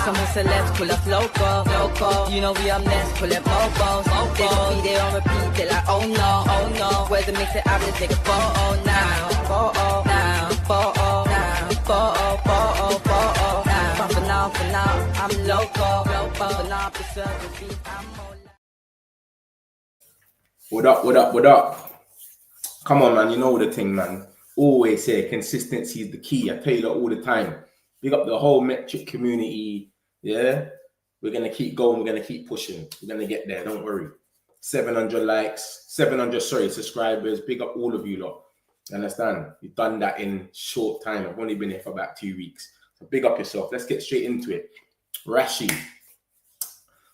Some celebs pull up loco. You know we up next, pull up mobos. They gon' be there on repeat, they like, oh no. Where's the mix it up, let's take a photo now. But for now, I'm loco. For now, preserve the beat, I'm more. What up? Come on, man. You know the thing, man. Always say consistency is the key. I tell you that all the time. Big up the whole metric community. Yeah, we're gonna keep going. We're gonna keep pushing. We're gonna get there. Don't worry. 700 likes, 700 subscribers. Big up all of you lot. You understand? You've done that in short time. I've only been here for about 2 weeks. So big up yourself. Let's get straight into it. Rashi,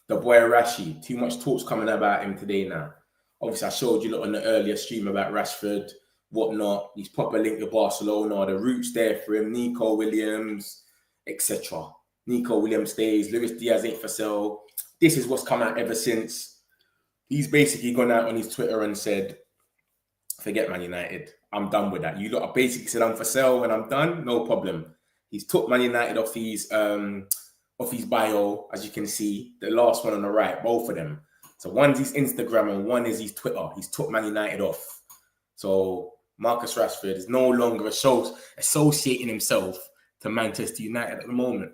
the boy Rashi. Too much talks coming about him today now. Obviously, I showed you lot on the earlier stream about Rashford, whatnot. He's proper linked to Barcelona. The roots there for him. Nico Williams, etc. Nico Williams stays. Luis Diaz ain't for sale. This is what's come out ever since. He's basically gone out on his Twitter and said, forget Man United. I'm done with that. You lot basically said I'm for sale and I'm done. No problem. He's took Man United off his bio, as you can see. The last one on the right, both of them. So one's his Instagram and one is his Twitter. He's took Man United off. So Marcus Rashford is no longer associating himself to Manchester United at the moment.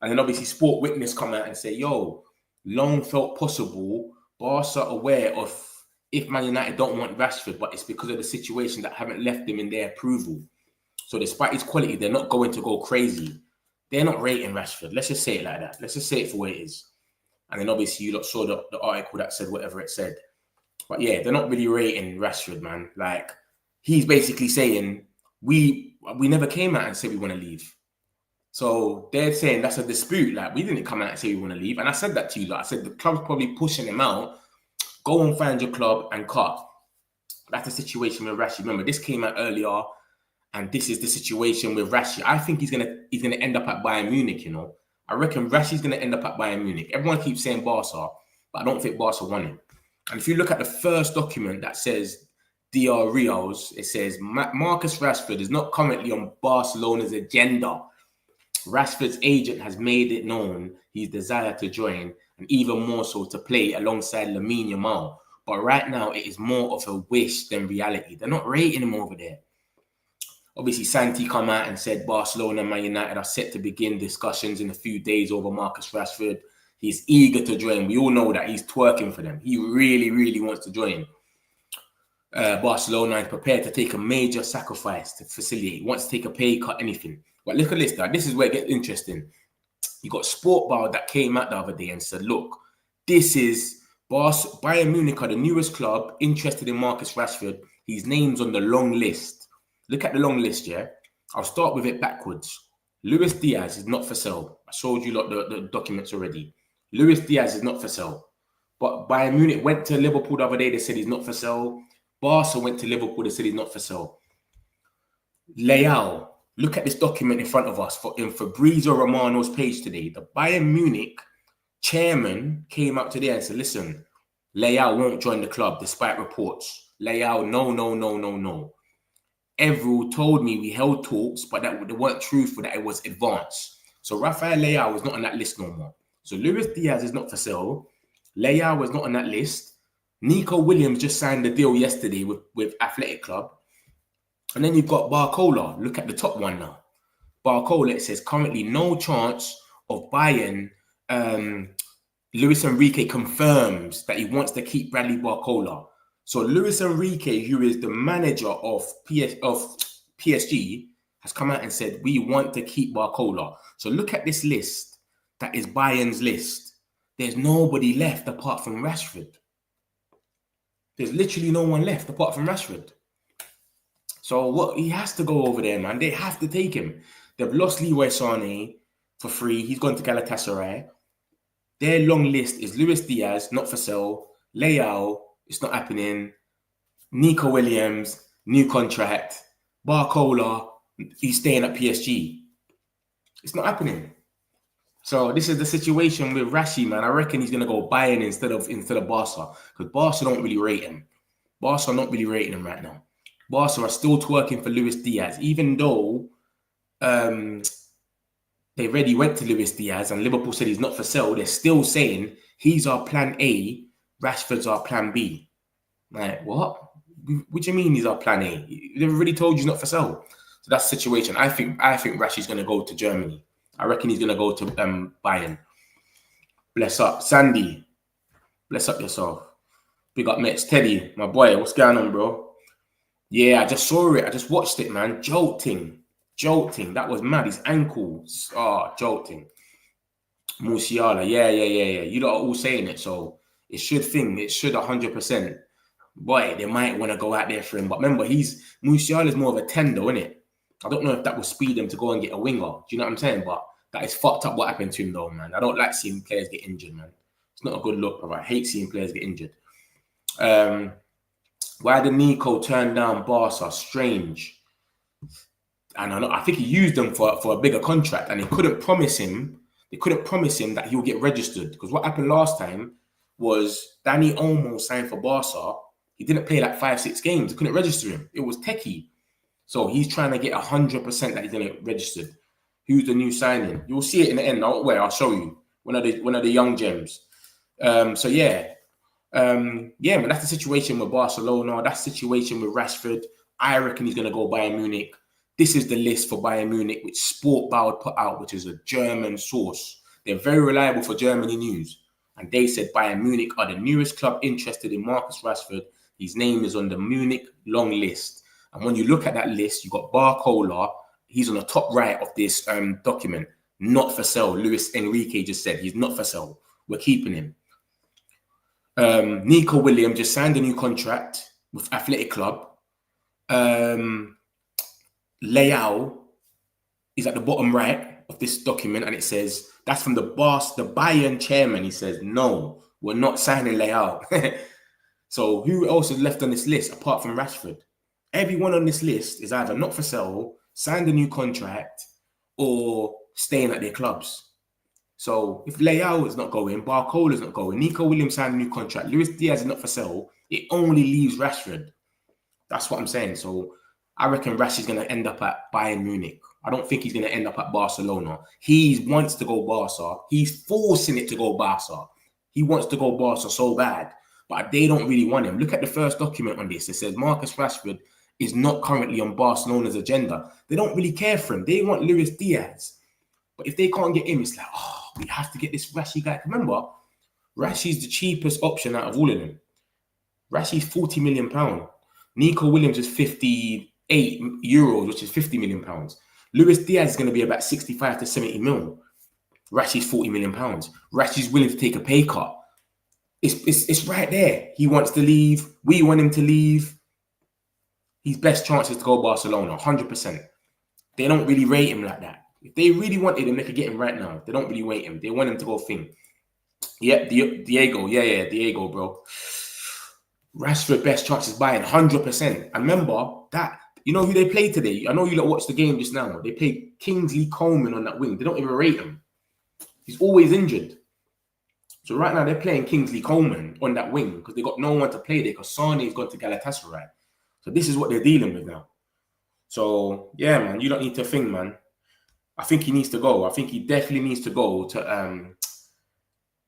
And then obviously Sport Witness come out and say, yo, long felt possible. Barca aware of if Man United don't want Rashford, but it's because of the situation that haven't left them in their approval. So despite his quality, they're not going to go crazy. They're not rating Rashford. Let's just say it like that. Let's just say it for what it is. And then obviously you lot saw the article that said whatever it said. But yeah, they're not really rating Rashford, man. Like, he's basically saying, we never came out and said we want to leave. So they're saying that's a dispute. Like, we didn't come out and say we want to leave. And I said that to you lot. I said the club's probably pushing him out. Go and find your club and cut. That's the situation with Rashi. Remember, this came out earlier. And this is the situation with Rashi. I think he's gonna end up at Bayern Munich, you know. I reckon Rashi's going to end up at Bayern Munich. Everyone keeps saying Barca, but I don't think Barca want him. And if you look at the first document that says DR Rios, it says Marcus Rashford is not currently on Barcelona's agenda. Rashford's agent has made it known his desire to join and even more so to play alongside Lamine Yamal. But right now, it is more of a wish than reality. They're not rating him over there. Obviously, Santi come out and said Barcelona and Man United are set to begin discussions in a few days over Marcus Rashford. He's eager to join. We all know that he's twerking for them. He really, really wants to join. Barcelona is prepared to take a major sacrifice to facilitate. He wants to take a pay cut, anything. But look at this, now. This is where it gets interesting. You got Sport Bar that came out the other day and said, look, this is Bayern Munich are the newest club interested in Marcus Rashford. His name's on the long list. Look at the long list, yeah? I'll start with it backwards. Luis Diaz is not for sale. I showed you lot the documents already. Luis Diaz is not for sale. But Bayern Munich went to Liverpool the other day. They said he's not for sale. Barca went to Liverpool. They said he's not for sale. Leao. Look at this document in front of us in Fabrizio Romano's page today. The Bayern Munich chairman came up today and said, listen, Leao won't join the club despite reports. Leao, no. Evru told me we held talks, but that they weren't truthful, that it was advanced. So Rafael Leao is not on that list no more. So Luis Diaz is not for sale. Leao was not on that list. Nico Williams just signed the deal yesterday with Athletic Club. And then you've got Barcola. Look at the top one now. Barcola, it says currently no chance of Bayern. Luis Enrique confirms that he wants to keep Bradley Barcola. So Luis Enrique, who is the manager of PSG, has come out and said, we want to keep Barcola. So look at this list. That is Bayern's list. There's nobody left apart from Rashford. There's literally no one left apart from Rashford. So what he has to go over there, man. They have to take him. They've lost Leroy Sané for free. He's gone to Galatasaray. Their long list is Luis Diaz, not for sale. Leao, it's not happening. Nico Williams, new contract. Barcola, he's staying at PSG. It's not happening. So this is the situation with Rashi, man. I reckon he's gonna go Bayern instead of Barca, because Barca don't really rate him. Barca are not really rating him right now. Barca are still twerking for Luis Diaz, even though the they already went to Luis Diaz and Liverpool said he's not for sale, they're still saying he's our plan A, Rashford's our plan B. Like, what? What do you mean he's our plan A? They've already told you he's not for sale. So that's the situation. I think Rashi's going to go to Germany. I reckon he's going to go to Bayern. Bless up. Sandy, bless up yourself. Big up Mets. Teddy, my boy, what's going on, bro? Yeah, I just saw it. I just watched it, man. Jolting. That was mad. His ankles. Jolting. Musiala. Yeah. You lot are all saying it, so it should 100%. Boy, they might want to go out there for him. But remember, Musiala is more of a tender, isn't it? I don't know if that will speed him to go and get a winger. Do you know what I'm saying? But that is fucked up what happened to him, though, man. I don't like seeing players get injured, man. It's not a good look, bro. I hate seeing players get injured. Why did Nico turn down Barca? Strange. And I think he used them for a bigger contract, and they couldn't promise him that he'll get registered. Because what happened last time was Dani Olmo signed for Barca. He didn't play like 5-6 games. They couldn't register him. It was techie. So he's trying to get 100% that he's going to get registered. Who's the new signing? You'll see it in the end. I'll show you. One of the young gems. Man, that's the situation with Barcelona. That's the situation with Rashford. I reckon he's going to go Bayern Munich. This is the list for Bayern Munich, which Sportbau put out, which is a German source. They're very reliable for Germany news. And they said Bayern Munich are the newest club interested in Marcus Rashford. His name is on the Munich long list. And when you look at that list, you've got Barcola. He's on the top right of this document. Not for sale. Luis Enrique just said he's not for sale. We're keeping him. Nico Williams just signed a new contract with Athletic Club. Leao is at the bottom right of this document, and it says, that's from the Bayern chairman. He says, no, we're not signing Leao. So who else is left on this list apart from Rashford? Everyone on this list is either not for sale, signed a new contract, or staying at their clubs. So if Leao is not going, Barcola is not going, Nico Williams signed a new contract, Luis Diaz is not for sale, it only leaves Rashford. That's what I'm saying. So I reckon Rash is going to end up at Bayern Munich. I don't think he's going to end up at Barcelona. He wants to go Barca. He's forcing it to go Barca. He wants to go Barca so bad, but they don't really want him. Look at the first document on this. It says Marcus Rashford is not currently on Barcelona's agenda. They don't really care for him. They want Luis Diaz. But if they can't get him, it's like, we have to get this Rashi guy. Remember, Rashi's the cheapest option out of all of them. Rashi's £40 million. Nico Williams is 58 euros, which is £50 million. Luis Diaz is going to be about 65 to 70 mil. Rashi's £40 million. Rashi's willing to take a pay cut. It's right there. He wants to leave. We want him to leave. His best chance is to go Barcelona, 100%. They don't really rate him like that. If they really wanted him, they could get him right now. They don't really rate him. They want him to go thing. Yep, Diego. Yeah, Diego, bro. Rashford, best chance is Bayern, 100%. And remember, that, you know who they played today? I know you lot watched the game just now. They played Kingsley Coman on that wing. They don't even rate him. He's always injured. So right now, they're playing Kingsley Coman on that wing because they got no one to play there because Sane's gone to Galatasaray. So this is what they're dealing with now. So, yeah, man, you don't need to think, man. I think he needs to go. I think he definitely needs to go to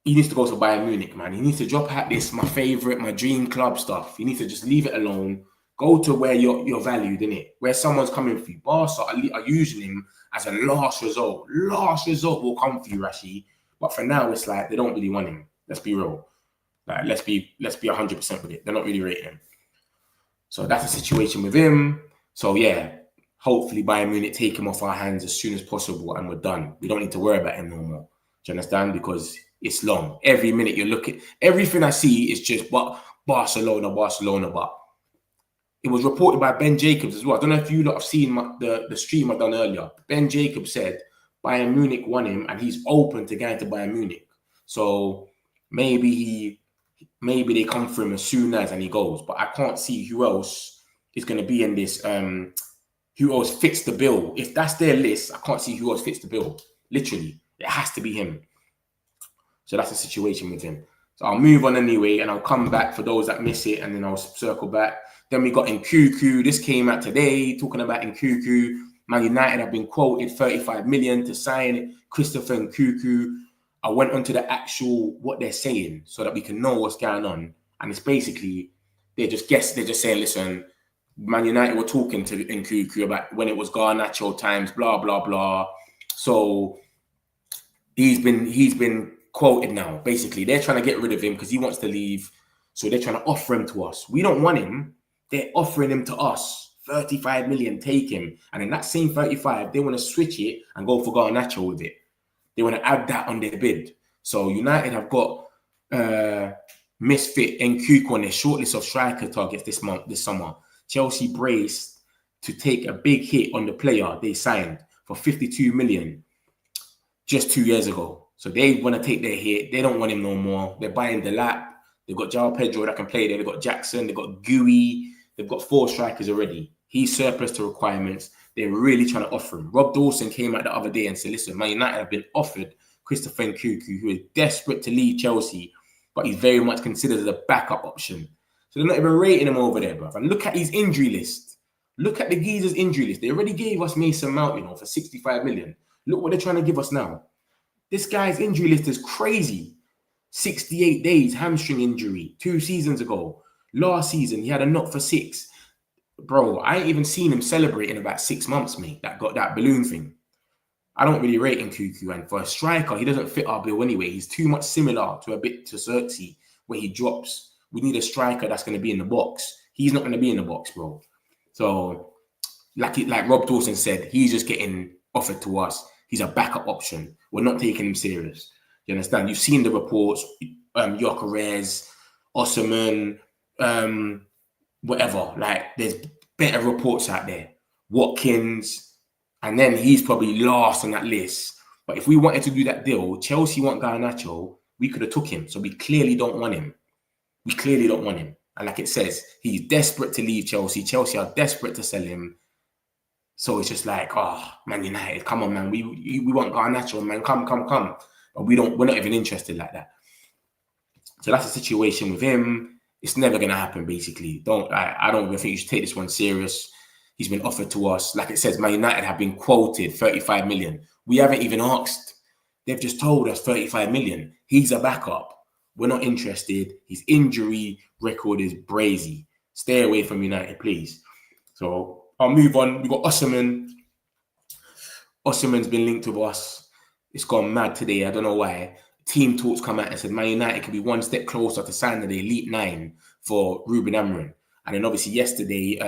Bayern Munich, man. He needs to drop out this, my favorite, my dream club stuff. He needs to just leave it alone. Go to where you're valued, innit? Where someone's coming for you. Barca are using him as a last resort. Last resort will come for you, Rashi. But for now, it's like they don't really want him. Let's be real. Like, let's be 100% with it. They're not really rating him. So that's the situation with him. So yeah, hopefully Bayern Munich take him off our hands as soon as possible and we're done. We don't need to worry about him no more. Do you understand? Because it's long. Every minute you look at, everything I see is just Barcelona. But it was reported by Ben Jacobs as well. I don't know if you lot have seen the stream I done earlier. Ben Jacobs said Bayern Munich won him and he's open to going to Bayern Munich. So maybe they come for him as soon as and he goes. But I can't see who else is going to be in this. Who else fits the bill? If that's their list, I can't see who else fits the bill. Literally, it has to be him. So that's the situation with him. So I'll move on anyway, and I'll come back for those that miss it, and then I'll circle back. Then we got Nkunku. This came out today, talking about Nkunku. Man United have been quoted 35 million to sign Christopher Nkunku. I went onto the actual what they're saying so that we can know what's going on. And it's basically they're just saying, listen, Man United were talking to Nkunku about when it was Garnacho times, blah blah blah. So he's been quoted now. Basically, they're trying to get rid of him because he wants to leave. So they're trying to offer him to us. We don't want him. They're offering him to us. 35 million, take him. And in that same 35, they want to switch it and go for Garnacho with it. They want to add that on their bid. So United have got misfit Nkunku on their shortlist of striker targets this summer. Chelsea braced to take a big hit on the player they signed for 52 million just 2 years ago. So they want to take their hit. They don't want him no more. They're buying the lap. They've got João Pedro that can play there. They've got Jackson. They've got Doue. They've got 4 strikers already. He's surplus to requirements. They're really trying to offer him. Rob Dawson came out the other day and said, listen, Man United have been offered Christopher Nkunku, who is desperate to leave Chelsea, but he's very much considered as a backup option. So they're not even rating him over there, bruv. And look at his injury list. Look at the geezer's injury list. They already gave us Mason Mount, for 65 million. Look what they're trying to give us now. This guy's injury list is crazy. 68 days, hamstring injury, 2 seasons ago. Last season, he had a knock for 6. Bro, I ain't even seen him celebrate in about 6 months, mate. That got that balloon thing. I don't really rate Nkunku, and for a striker, he doesn't fit our bill anyway. He's too much similar to Xerxes, where he drops. We need a striker that's going to be in the box. He's not going to be in the box, bro. So, like Rob Dawson said, he's just getting offered to us. He's a backup option. We're not taking him serious. You understand? You've seen the reports. Gyökeres, Osimhen, whatever. Like, there's better reports out there. Watkins, and then he's probably last on that list. But if we wanted to do that deal, Chelsea want Garnacho, we could have took him. So we clearly don't want him. We clearly don't want him. And like it says, he's desperate to leave Chelsea. Chelsea are desperate to sell him. So it's just like, Man United, come on, man. We want Garnacho, man. Come. But we're not even interested like that. So that's the situation with him. It's never going to happen, basically. I don't even think you should take this one serious. He's been offered to us. Like it says, Man United have been quoted 35 million. We haven't even asked. They've just told us 35 million. He's a backup. We're not interested. His injury record is brazy. Stay away from United, please. So I'll move on. We've got Osimhen. Osimhen's been linked to us. It's gone mad today. I don't know why. Team talks come out and said Man United could be one step closer to signing the Elite 9 for Ruben Amorim. And then obviously yesterday,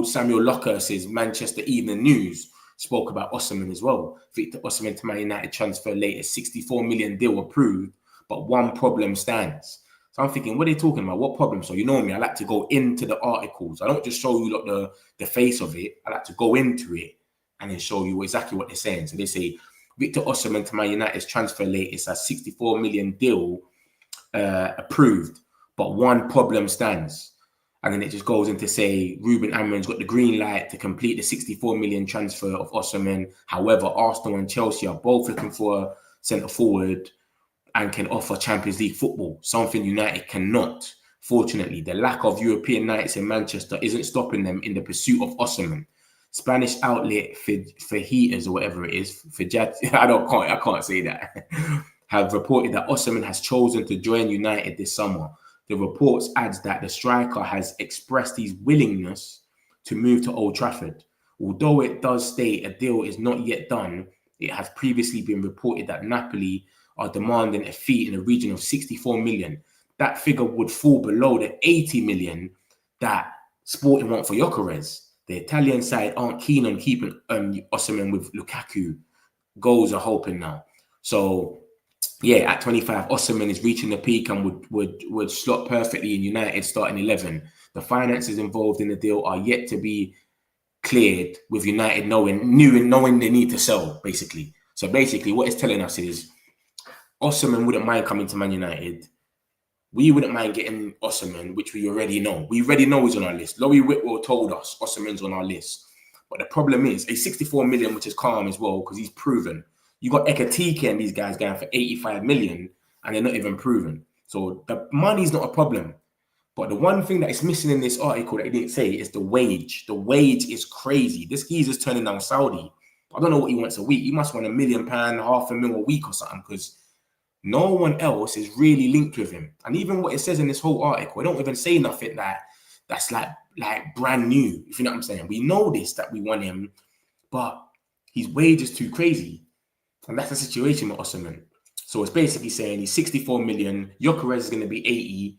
Samuel Locker says Manchester Evening News spoke about Osimhen as well. Viktor Osimhen to Man United transfer latest 64 million deal approved, but one problem stands. So I'm thinking, what are they talking about? What problem? So you know me, I like to go into the articles. I don't just show you the face of it. I like to go into it and then show you exactly what they're saying. So they say Viktor Osimhen to Man United's transfer latest as 64 million deal approved, but one problem stands. And then it just goes into say Ruben Amorim's got the green light to complete the 64 million transfer of Osimhen. However, Arsenal and Chelsea are both looking for a centre forward and can offer Champions League football, something United cannot. Fortunately, the lack of European nights in Manchester isn't stopping them in the pursuit of Osimhen. Spanish outlet Fajitas or whatever it is, I can't say that, have reported that Osimhen has chosen to join United this summer. The reports adds that the striker has expressed his willingness to move to Old Trafford. Although it does state a deal is not yet done, it has previously been reported that Napoli are demanding a fee in the region of 64 million. That figure would fall below the 80 million that Sporting want for Gyökeres. The Italian side aren't keen on keeping Osimhen with Lukaku. Goals are hoping now. So, yeah, at 25, Osimhen is reaching the peak and would slot perfectly in United starting 11. The finances involved in the deal are yet to be cleared, with United knowing they need to sell, basically. So basically, what it's telling us is Osimhen wouldn't mind coming to Man United. We wouldn't mind getting Osimhen, which we already know. We already know he's on our list. Laurie Whitwell told us Osimhen's on our list. But the problem is, a 64 million, which is calm as well, because he's proven. You got Ekatike and these guys going for 85 million, and they're not even proven. So the money's not a problem. But the one thing that is missing in this article that he didn't say is the wage. The wage is crazy. This geezer's turning down Saudi. I don't know what he wants a week. He must want £1 million, £500,000 a week or something, because no one else is really linked with him. And even what it says in this whole article, it don't even say nothing that's like brand new, if you know what I'm saying. We know this, that we want him, but his wage is too crazy. And that's the situation with Osimhen. So it's basically saying he's 64 million, Gyökeres is going to be 80,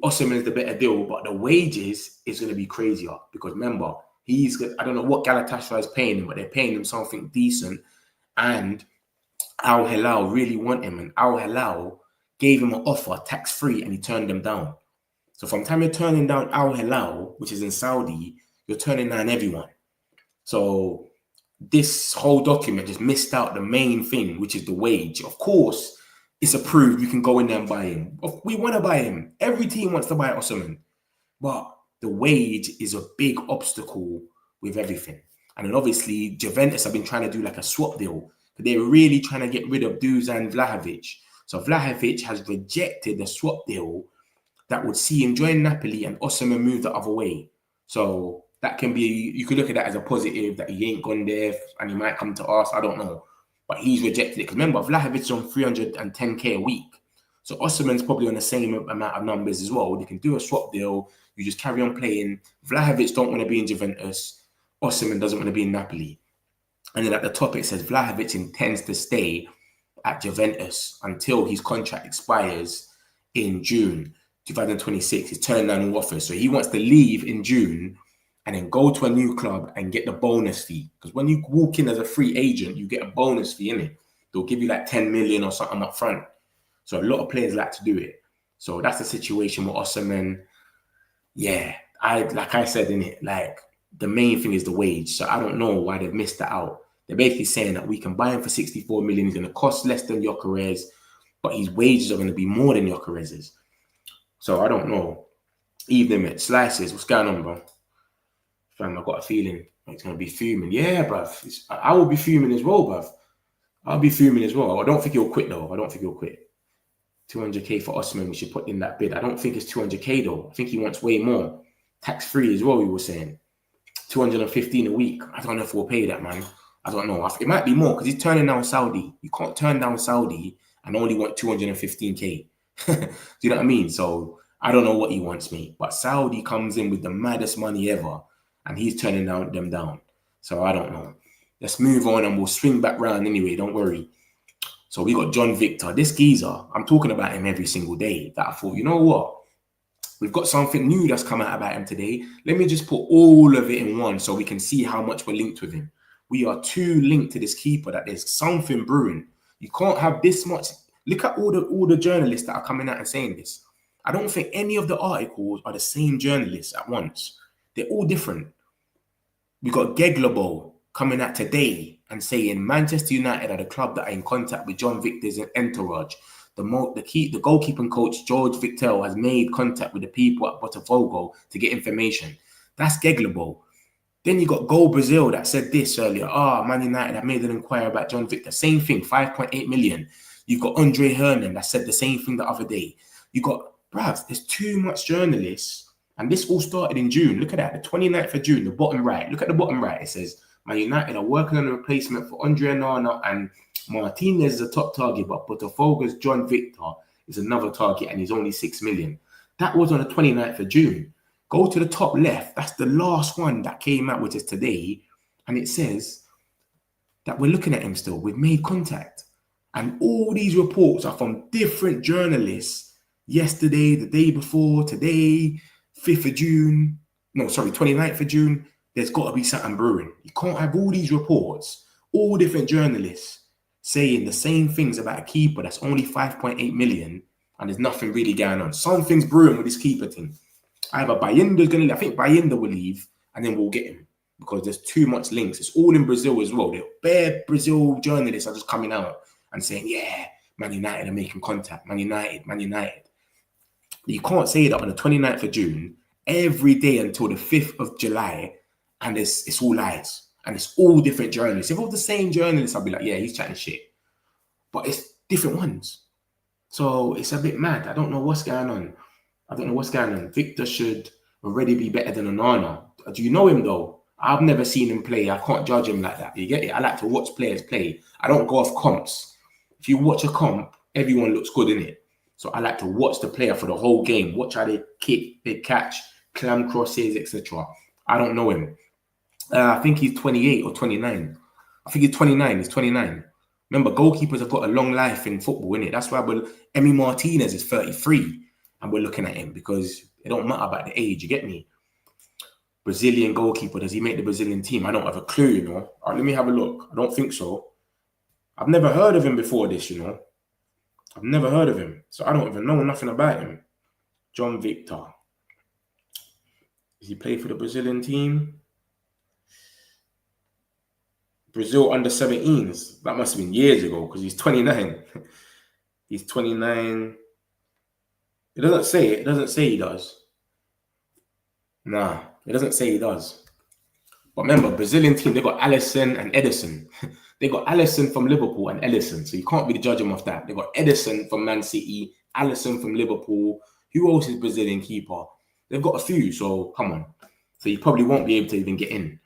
Osimhen is the better deal, but the wages is going to be crazier. Because remember, I don't know what Galatasaray is paying him, but they're paying him something decent. And Al Hilal really want him, and Al Hilal gave him an offer tax-free and he turned them down. So from the time you're turning down Al Hilal, which is in Saudi, you're turning down everyone. So this whole document just missed out the main thing, which is the wage. Of course, it's approved. You can go in there and buy him. We want to buy him. Every team wants to buy Osimhen. But the wage is a big obstacle with everything. And then obviously, Juventus have been trying to do like a swap deal. They're really trying to get rid of Dusan Vlahovic. So Vlahovic has rejected the swap deal that would see him join Napoli and Osimhen move the other way. So that can be, you could look at that as a positive, that he ain't gone there and he might come to us. I don't know. But he's rejected it. Because remember, Vlahovic is on 310k a week. So Osimhen's probably on the same amount of numbers as well. They can do a swap deal. You just carry on playing. Vlahovic don't want to be in Juventus. Osimhen doesn't want to be in Napoli. And then at the top, it says Vlahovic intends to stay at Juventus until his contract expires in June 2026. He's turning down all offers. So he wants to leave in June and then go to a new club and get the bonus fee. Because when you walk in as a free agent, you get a bonus fee, innit? They'll give you like 10 million or something up front. So a lot of players like to do it. So that's the situation with Osimhen. Yeah, like I said, innit, like the main thing is the wage. So I don't know why they've missed that out. They're basically saying that we can buy him for 64 million. He's going to cost less than Gyökeres, but his wages are going to be more than Gyökeres's. So I don't know. Evening, mate. Slices. What's going on, bro? Fam, I got a feeling it's going to be fuming. Yeah, bruv. I will be fuming as well, bruv. I'll be fuming as well. I don't think he'll quit, though. I don't think he'll quit. 200k for Osimhen. We should put in that bid. I don't think it's 200k, though. I think he wants way more. Tax-free as well, we were saying. 215 a week. I don't know if we'll pay that, man. I don't know. It might be more because he's turning down Saudi. You can't turn down Saudi and only want 215k. Do you know what I mean? So I don't know what he wants, mate. But Saudi comes in with the maddest money ever and he's turning them down. So I don't know. Let's move on and we'll swing back round anyway. Don't worry. So we got John Victor. This geezer, I'm talking about him every single day. That I thought, you know what? We've got something new that's come out about him today. Let me just put all of it in one so we can see how much we're linked with him. We are too linked to this keeper that there's something brewing. You can't have this much. Look at all the journalists that are coming out and saying this. I don't think any of the articles are the same journalists at once. They're all different. We got Geglabo coming out today and saying Manchester United are the club that are in contact with John Victor's entourage. The goalkeeping coach, George Victor, has made contact with the people at Botafogo to get information. That's Geglabo. Then you got Go Brazil that said this earlier. Man United have made an inquiry about John Victor. Same thing, 5.8 million. You've got Andre Hernan that said the same thing the other day. You got, bruv, there's too much journalists. And this all started in June. Look at that, the 29th of June, the bottom right. Look at the bottom right. It says, Man United are working on a replacement for Andre Hernan and Martinez is a top target, but Botafogo's John Victor is another target and he's only 6 million. That was on the 29th of June. Go to the top left. That's the last one that came out, which is today. And it says that we're looking at him still. We've made contact. And all these reports are from different journalists. Yesterday, the day before, today, 5th of June. No, sorry, 29th of June. There's got to be something brewing. You can't have all these reports, all different journalists saying the same things about a keeper that's only 5.8 million and there's nothing really going on. Something's brewing with this keeper thing. Either Bayinder's going to leave. I think Bayinder will leave and then we'll get him because there's too much links. It's all in Brazil as well. The bare Brazil journalists are just coming out and saying, yeah, Man United are making contact. Man United. You can't say that on the 29th of June, every day until the 5th of July, and it's all lies. And it's all different journalists. If it was the same journalists, I'd be like, yeah, he's chatting shit. But it's different ones. So it's a bit mad. I don't know what's going on. I don't know what's going on. Viktor should already be better than Onana. Do you know him though? I've never seen him play. I can't judge him like that. You get it? I like to watch players play. I don't go off comps. If you watch a comp, everyone looks good in it. So I like to watch the player for the whole game. Watch how they kick, they catch, clam crosses, etc. I don't know him. I think he's 28 or 29. I think he's 29. He's 29. Remember, goalkeepers have got a long life in football, innit? That's why Emi Martinez is 33 and we're looking at him because it don't matter about the age, you get me? Brazilian goalkeeper, does he make the Brazilian team? I don't have a clue, you know. Let me have a look. I don't think so. I've never heard of him before this, you know. I've never heard of him. So I don't even know nothing about him. John Victor. Does he play for the Brazilian team? Brazil under 17s. That must have been years ago because he's 29. He's 29. It doesn't say it. It doesn't say he does. Nah, it doesn't say he does. But remember, Brazilian team, they got Alisson and Edison. They got Alisson from Liverpool and Edison. So you can't really judge them off that. They got Edison from Man City, Alisson from Liverpool. Who else is Brazilian keeper? They've got a few, so come on. So you probably won't be able to even get in.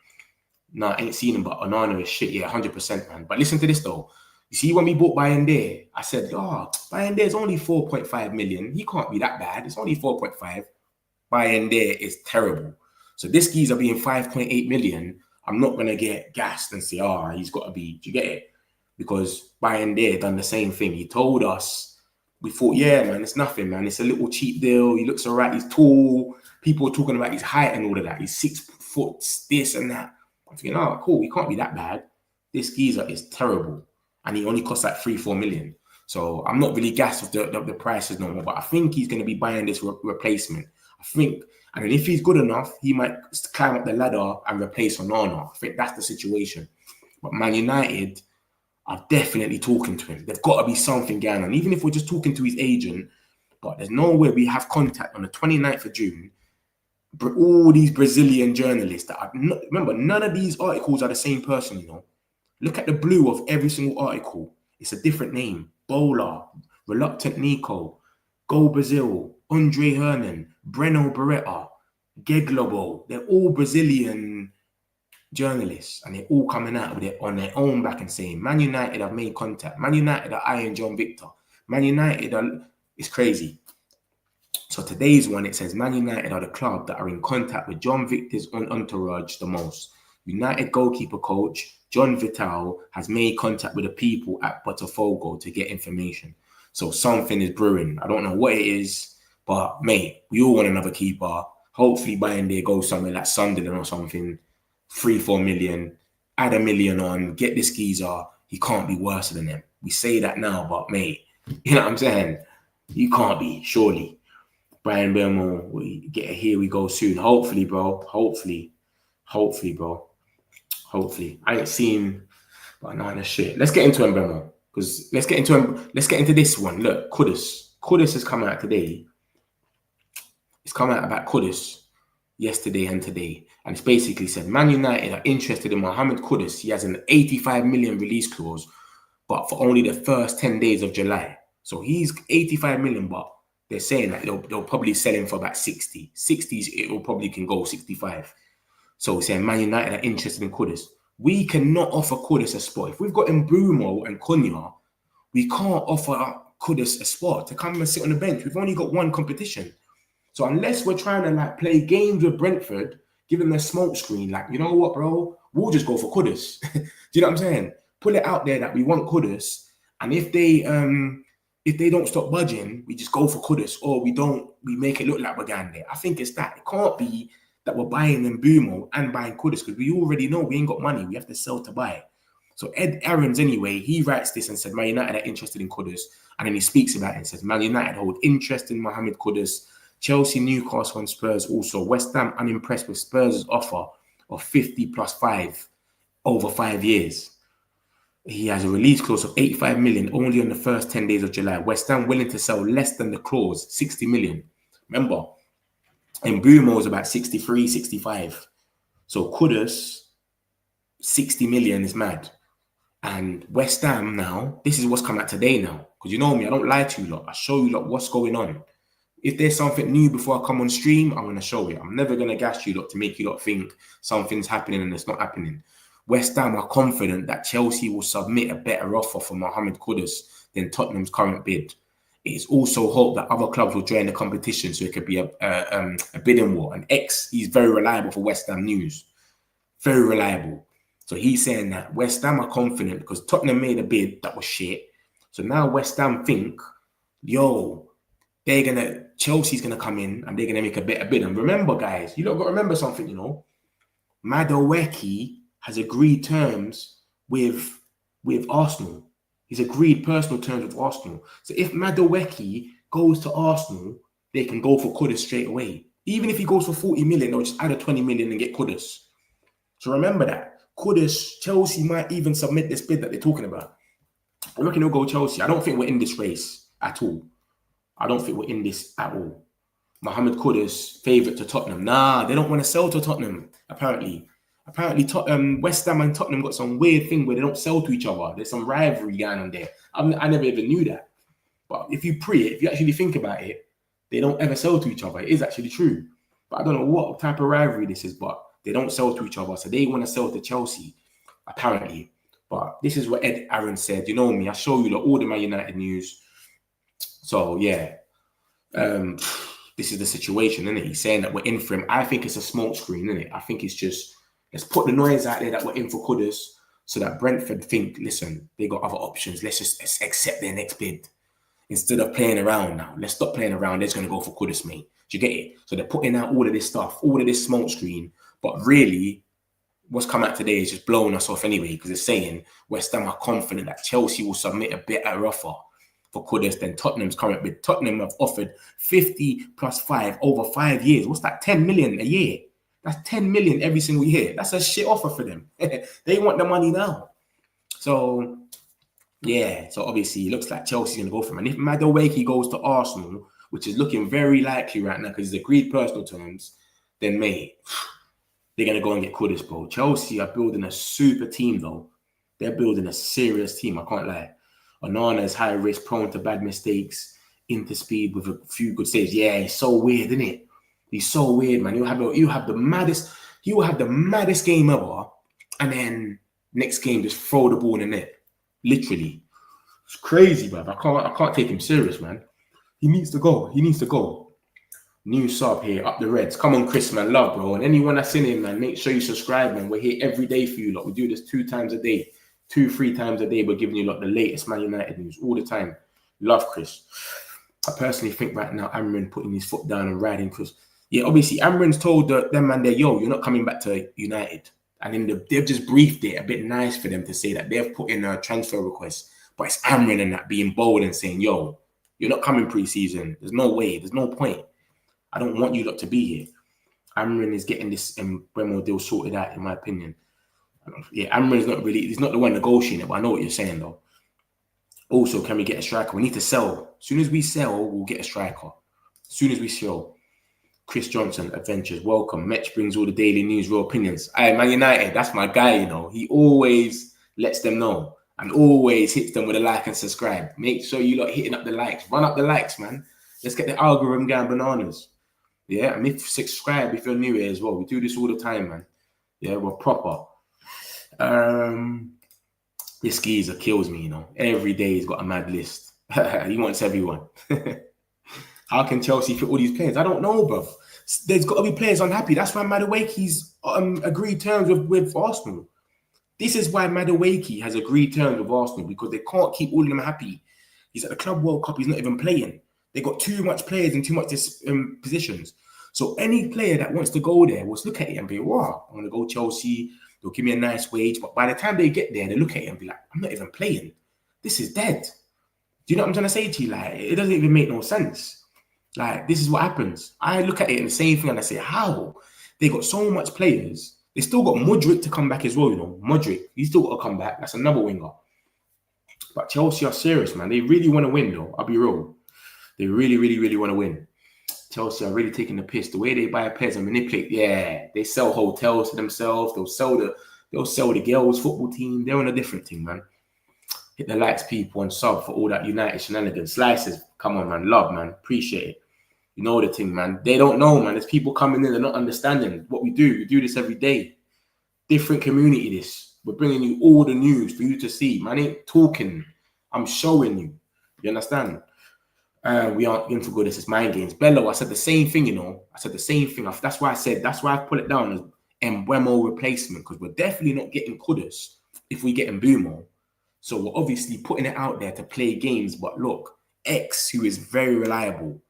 Nah, I ain't seen him, but Onana is shit. Yeah, 100%, man. But listen to this, though. You see, when we bought Bayern there, I said, Bayern there is only 4.5 million. He can't be that bad. It's only 4.5. Bayern there is terrible. So this geezer being 5.8 million, I'm not going to get gassed and say, he's got to be. Do you get it? Because Bayern there done the same thing. He told us, we thought, yeah, man, it's nothing, man. It's a little cheap deal. He looks all right. He's tall. People are talking about his height and all of that. He's 6 foot, this and that. I'm thinking, cool. He can't be that bad. This geezer is terrible. And he only costs like 3-4 million. So I'm not really gassed with the prices no more. But I think he's going to be buying this replacement. I think, and then if he's good enough, he might climb up the ladder and replace Onana. I think that's the situation. But Man United are definitely talking to him. There's got to be something going on. Even if we're just talking to his agent, but there's no way we have contact on the 29th of June. All these Brazilian journalists that are remember, none of these articles are the same person, you know. Look at the blue of every single article. It's a different name. Bola, Reluctant Nico, Go Brazil, Andre Hernan, Breno Beretta, Geglobo. They're all Brazilian journalists and they're all coming out with it on their own back and saying, Man United have made contact. Man United are eyeing John Victor. Man United it's crazy. So today's one, it says Man United are the club that are in contact with John Victor's entourage the most. United goalkeeper coach John Vital has made contact with the people at Botafogo to get information. So something is brewing. I don't know what it is, but mate, we all want another keeper. Hopefully Bayern there goes somewhere like Sunderland or something. 3-4 million, add $1 million on, get this geezer. He can't be worse than them. We say that now, but mate, you know what I'm saying? You can't be, surely. Bryan Mbeumo, we get a here we go soon. Hopefully, bro. Hopefully, bro. Hopefully. I ain't seen, but nah, shit. Let's get into Mbeumo. Because let's get into this one. Look, Kudus. Kudus has come out today. It's come out about Kudus yesterday and today. And it's basically said, Man United are interested in Mohammed Kudus. He has an 85 million release clause, but for only the first 10 days of July. So he's 85 million, but they're saying that they'll probably sell him for about 60. 60s, it will probably can go 65. So we're saying Man United are interested in Kudus. We cannot offer Kudus a spot. If we've got Mbeumo and Cunha, we can't offer Kudus a spot to come and sit on the bench. We've only got one competition. So unless we're trying to like play games with Brentford, give them a smoke screen, like, you know what, bro? We'll just go for Kudus. Do you know what I'm saying? Put it out there that we want Kudus. And if they don't stop budging, we just go for Kudus, or we make it look like we're going there. I think it's that. It can't be that we're buying Mbeumo and buying Kudus because we already know we ain't got money. We have to sell to buy. So Ed Aarons, anyway, he writes this and said, Man United are interested in Kudus. And then he speaks about it and says, Man United hold interest in Mohammed Kudus. Chelsea, Newcastle and Spurs also. West Ham unimpressed with Spurs' offer of 50 plus 5 over 5 years. He has a release clause of 85 million only on the first 10 days of July. West Ham willing to sell less than the clause, 60 million. Remember, Mbeumo is about 63, 65. So Kudus, 60 million is mad. And West Ham now, this is what's come out today now. Because you know me, I don't lie to you lot. I show you lot what's going on. If there's something new before I come on stream, I'm going to show you. I'm never going to gas you lot to make you lot think something's happening and it's not happening. West Ham are confident that Chelsea will submit a better offer for Mohammed Kudus than Tottenham's current bid. It is also hoped that other clubs will join the competition so it could be a bidding war. And he's very reliable for West Ham news. Very reliable. So he's saying that West Ham are confident because Tottenham made a bid that was shit. So now West Ham think, Chelsea's gonna come in and they're gonna make a better bid. And remember, guys, you don't got to remember something, Madueke has agreed terms with Arsenal. He's agreed personal terms with Arsenal. So if Madueke goes to Arsenal, they can go for Kudus straight away. Even if he goes for 40 million, they'll just add a 20 million and get Kudus. So remember that. Kudus, Chelsea might even submit this bid that they're talking about. I reckon he'll go Chelsea. I don't think we're in this race at all. I don't think we're in this at all. Mohammed Kudus, favourite to Tottenham. Nah, they don't want to sell to Tottenham, apparently. West Ham and Tottenham got some weird thing where they don't sell to each other. There's some rivalry going on there. I never even knew that. But if you actually think about it, they don't ever sell to each other. It is actually true. But I don't know what type of rivalry this is, but they don't sell to each other. So they want to sell to Chelsea, apparently. But this is what Ed Aaron said. You know me, I show you all the Man United news. So, yeah. This is the situation, isn't it? He's saying that we're in for him. I think it's a smoke screen, isn't it? I think it's just, let's put the noise out there that we're in for Kudus so that Brentford think, listen, they got other options. Let's accept their next bid. Instead of playing around now. Let's stop playing around. They're just going to go for Kudus, mate. Do you get it? So they're putting out all of this stuff, all of this smoke screen. But really, what's come out today is just blowing us off anyway, because it's saying West Ham are confident that Chelsea will submit a better offer for Kudus than Tottenham's current bid. Tottenham have offered 50 plus 5 over 5 years. What's that? 10 million a year. That's 10 million every single year. That's a shit offer for them. They want the money now. So, yeah. So, obviously, it looks like Chelsea's going to go for him. And if Madueke goes to Arsenal, which is looking very likely right now because he's agreed personal terms, then, mate, they're going to go and get Kudus, bro. Chelsea are building a super team, though. They're building a serious team. I can't lie. Onana is high risk, prone to bad mistakes, into speed with a few good saves. Yeah, he's so weird, isn't it? He's so weird, man. You have the maddest game ever, and then next game just throw the ball in the net. Literally. It's crazy, bruv. I can't take him serious, man. He needs to go. New sub here, up the Reds. Come on, Chris, man. Love, bro. And anyone that's in here, man, make sure you subscribe, man. We're here every day for you, lot. We do this 2 times a day. 2-3 times a day, we're giving you like the latest Man United news all the time. Love Chris. I personally think right now, Amrin putting his foot down and riding Chris. Yeah, obviously, Amrin's told them man there, you're not coming back to United. And then they've just briefed it a bit nice for them to say that they've put in a transfer request. But it's Amrin and that being bold and saying, you're not coming pre-season. There's no way. There's no point. I don't want you lot to be here. Amrin is getting this Mbeumo deal sorted out, in my opinion. Yeah, Amrin's he's not the one negotiating it, but I know what you're saying, though. Also, can we get a striker? We need to sell. As soon as we sell, we'll get a striker. As soon as we sell. Chris Johnson, Adventures, welcome. Metch brings all the daily news, real opinions. Hey, Man United, that's my guy, He always lets them know and always hits them with a like and subscribe. Make sure you lot hitting up the likes. Run up the likes, man. Let's get the algorithm going bananas. Yeah, and if subscribe if you're new here as well. We do this all the time, man. Yeah, we're proper. This geezer kills me, Every day he's got a mad list. He wants everyone. How can Chelsea fit all these players? I don't know, bro. There's got to be players unhappy. That's why Madueke's agreed terms with Arsenal. This is why Madueke has agreed terms with Arsenal, because they can't keep all of them happy. He's at the Club World Cup. He's not even playing. They got too much players in too much positions. So any player that wants to go there will look at it and be, wow, I want to go Chelsea. They'll give me a nice wage. But by the time they get there, they look at it and be like, I'm not even playing. This is dead. Do you know what I'm trying to say to you? Like, it doesn't even make no sense. Like, this is what happens. I look at it and the same thing and I say, how? They got so much players. They still got Modric to come back as well, Modric, he's still got to come back. That's another winger. But Chelsea are serious, man. They really want to win, though. I'll be real. They really, really, really want to win. Chelsea are really taking the piss. The way they buy players and manipulate, they sell hotels to themselves. They'll sell the girls' football team. They're on a different thing, man. Hit the likes, people, and sub for all that United shenanigans. Slices, come on, man. Love, man. Appreciate it. You know the thing, man. They don't know, man. There's people coming in, they're not understanding what we do. We do this every day. Different community, this. We're bringing you all the news for you to see. Man, I ain't talking. I'm showing you. You understand? We aren't in for good. This is mind games. Bello, I said the same thing, you know. I said the same thing. That's why I put it down as Mbeumo replacement, because we're definitely not getting Kudus if we get Mbeumo. So we're obviously putting it out there to play games. But look, X, who is very reliable,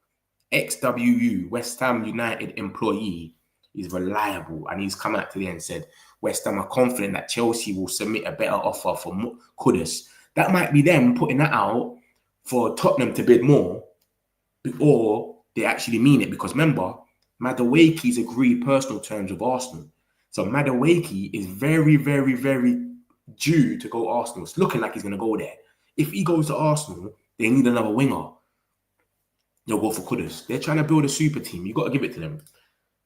XWU, West Ham United employee, is reliable. And he's come out today and said, West Ham are confident that Chelsea will submit a better offer for Kudus. That might be them putting that out for Tottenham to bid more, or they actually mean it. Because remember, Madueke's agreed personal terms with Arsenal. So Madueke is very, very, very due to go Arsenal. It's looking like he's going to go there. If he goes to Arsenal, they need another winger. They'll go for Kudus. They're trying to build a super team. You got to give it to them.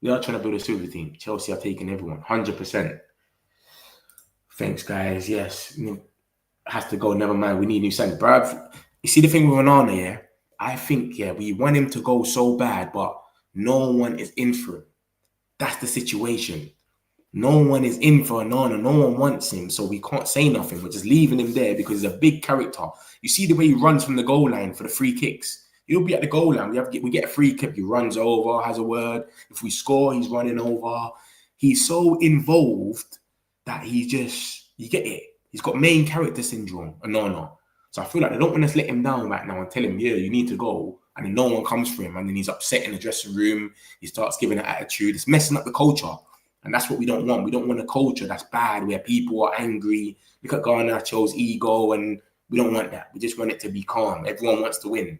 They are trying to build a super team. Chelsea are taking everyone, 100%. Thanks, guys. Yes, has to go. Never mind. We need new centre. Bruv, you see the thing with Onana, yeah? I think, yeah, we want him to go so bad, but no one is in for him. That's the situation. No one is in for Onana. No one wants him, so we can't say nothing. We're just leaving him there because he's a big character. You see the way he runs from the goal line for the free kicks. He'll be at the goal line. We get a free kick. He runs over, has a word. If we score, he's running over. He's so involved that you get it. He's got main character syndrome, Onana. So I feel like they don't want to let him down right now and tell him, yeah, you need to go. And then no one comes for him. And then he's upset in the dressing room. He starts giving an attitude. It's messing up the culture. And that's what we don't want. We don't want a culture that's bad, where people are angry. Look at Garnacho's ego, and we don't want that. We just want it to be calm. Everyone wants to win.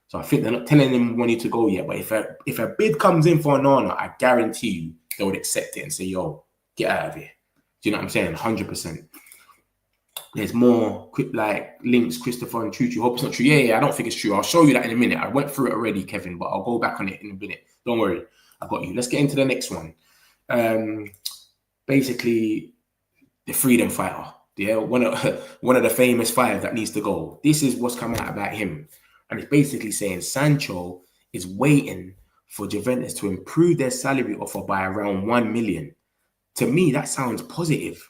So I think they're not telling him we need to go yet. But if a bid comes in for Onana, I guarantee you they would accept it and say, yo, get out of here. Do you know what I'm saying? 100%. There's more like links, Christopher and Chuchu. Hope it's not true. Yeah, I don't think it's true. I'll show you that in a minute. I went through it already, Kevin, but I'll go back on it in a minute. Don't worry. I got you. Let's get into the next one. Basically, the freedom fighter. Yeah, one of the famous five that needs to go. This is what's come out about him. And it's basically saying Sancho is waiting for Juventus to improve their salary offer by around 1 million. To me, that sounds positive,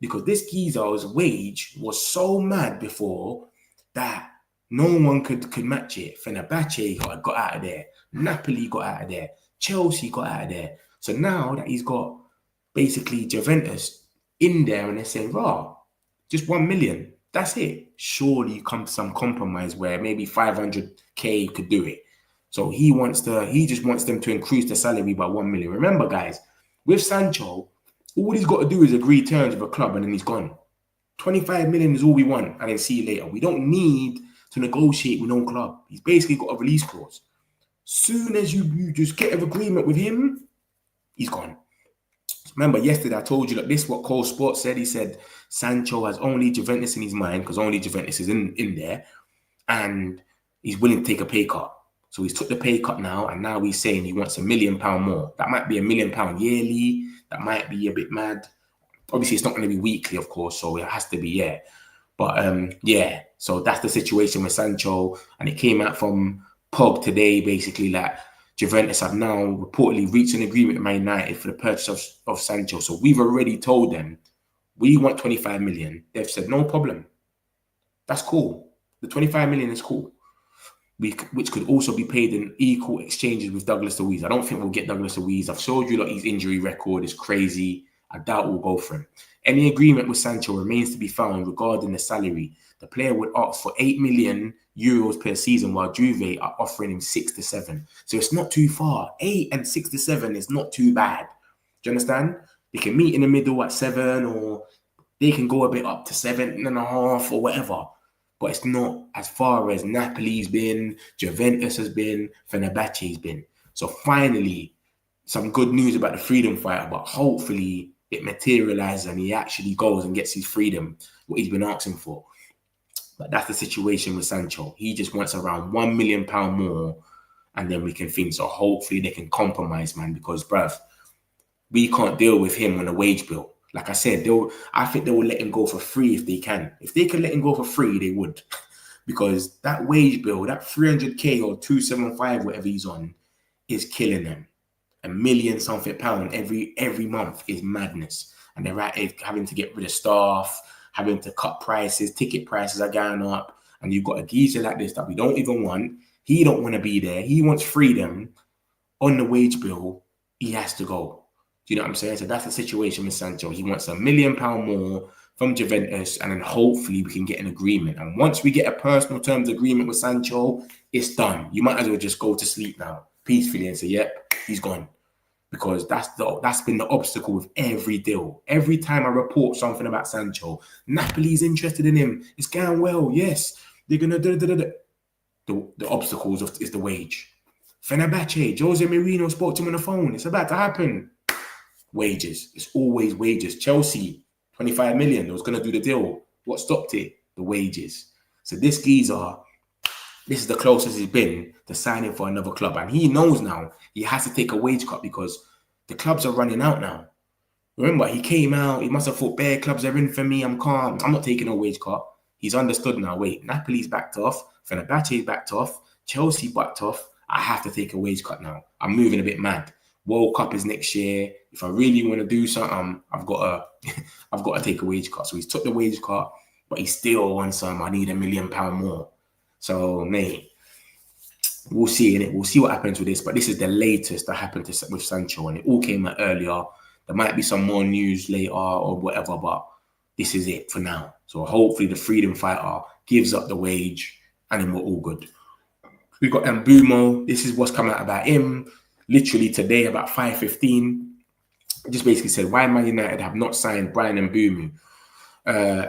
because this geezer's wage was so mad before that no one could match it. Fenerbahce got out of there. Napoli got out of there. Chelsea got out of there. So now that he's got basically Juventus in there and they're saying, raw, just 1 million, that's it. Surely you come to some compromise where maybe 500k could do it. So he just wants them to increase the salary by 1 million. Remember, guys, with Sancho, all he's got to do is agree terms with a club and then he's gone. 25 million is all we want, and then see you later. We don't need to negotiate with no club. He's basically got a release clause. Soon as you just get an agreement with him, he's gone. Remember, yesterday I told you, look, this is what Cole Sports said. He said Sancho has only Juventus in his mind because only Juventus is in there, and he's willing to take a pay cut. So he's took the pay cut now, and now he's saying he wants £1 million more. That might be £1 million yearly. That might be a bit mad. Obviously, it's not going to be weekly, of course, so it has to be, yeah. But, yeah, so that's the situation with Sancho. And it came out from Pog today, basically, that Juventus have now reportedly reached an agreement with Man United for the purchase of Sancho. So we've already told them, we want 25 million. They've said, no problem. That's cool. The 25 million is cool. Which could also be paid in equal exchanges with Douglas Luiz. I don't think we'll get Douglas Luiz. I've showed you that his injury record is crazy. I doubt we'll go for him. Any agreement with Sancho remains to be found regarding the salary. The player would opt for 8 million euros per season, while Juve are offering him 6 to 7. So it's not too far. 8 and 6 to 7 is not too bad. Do you understand? They can meet in the middle at 7, or they can go a bit up to 7.5 or whatever. But it's not as far as Napoli's been, Juventus has been, Fenerbahce's been. So finally, some good news about the freedom fighter, but hopefully it materializes and he actually goes and gets his freedom, what he's been asking for. But that's the situation with Sancho. He just wants around £1 million more, and then we can think. So hopefully they can compromise, man, because, bruv, we can't deal with him on a wage bill. Like I said, I think they will let him go for free if they can. If they can let him go for free, they would. Because that wage bill, that 300k or 275, whatever he's on, is killing them. £1 million something every month is madness. And they're having to get rid of staff, having to cut prices, ticket prices are going up. And you've got a geezer like this that we don't even want. He don't want to be there. He wants freedom on the wage bill. He has to go. Do you know what I'm saying? So that's the situation with Sancho. He wants £1 million more from Juventus, and then hopefully we can get an agreement. And once we get a personal terms agreement with Sancho, it's done. You might as well just go to sleep now, peacefully, and say, yep, he's gone. Because that's been the obstacle with every deal. Every time I report something about Sancho, Napoli's interested in him. It's going well, yes. They're going to the obstacles is the wage. Fenerbahce, Jose Mourinho spoke to him on the phone. It's about to happen. Wages. It's always wages. Chelsea, 25 million. They was going to do the deal. What stopped it? The wages. So this geezer, this is the closest he's been to signing for another club. And he knows now he has to take a wage cut because the clubs are running out now. Remember, he came out. He must have thought, bare clubs are in for me. I'm calm. I'm not taking a wage cut. He's understood now. Wait, Napoli's backed off. Fenerbahce's backed off. Chelsea backed off. I have to take a wage cut now. I'm moving a bit mad. World Cup is next year. If I really want to do something, I've got to take a wage cut. So he's took the wage cut, but he still wants some. I need £1 million more. So, mate, we'll see, innit? We'll see what happens with this. But this is the latest that happened with Sancho, and it all came out earlier. There might be some more news later or whatever, but this is it for now. So hopefully the freedom fighter gives up the wage, and then we're all good. We've got Mbeumo. This is what's come out about him. Literally today, about 5:15, just basically said, why Man United have not signed Bryan Mbeumo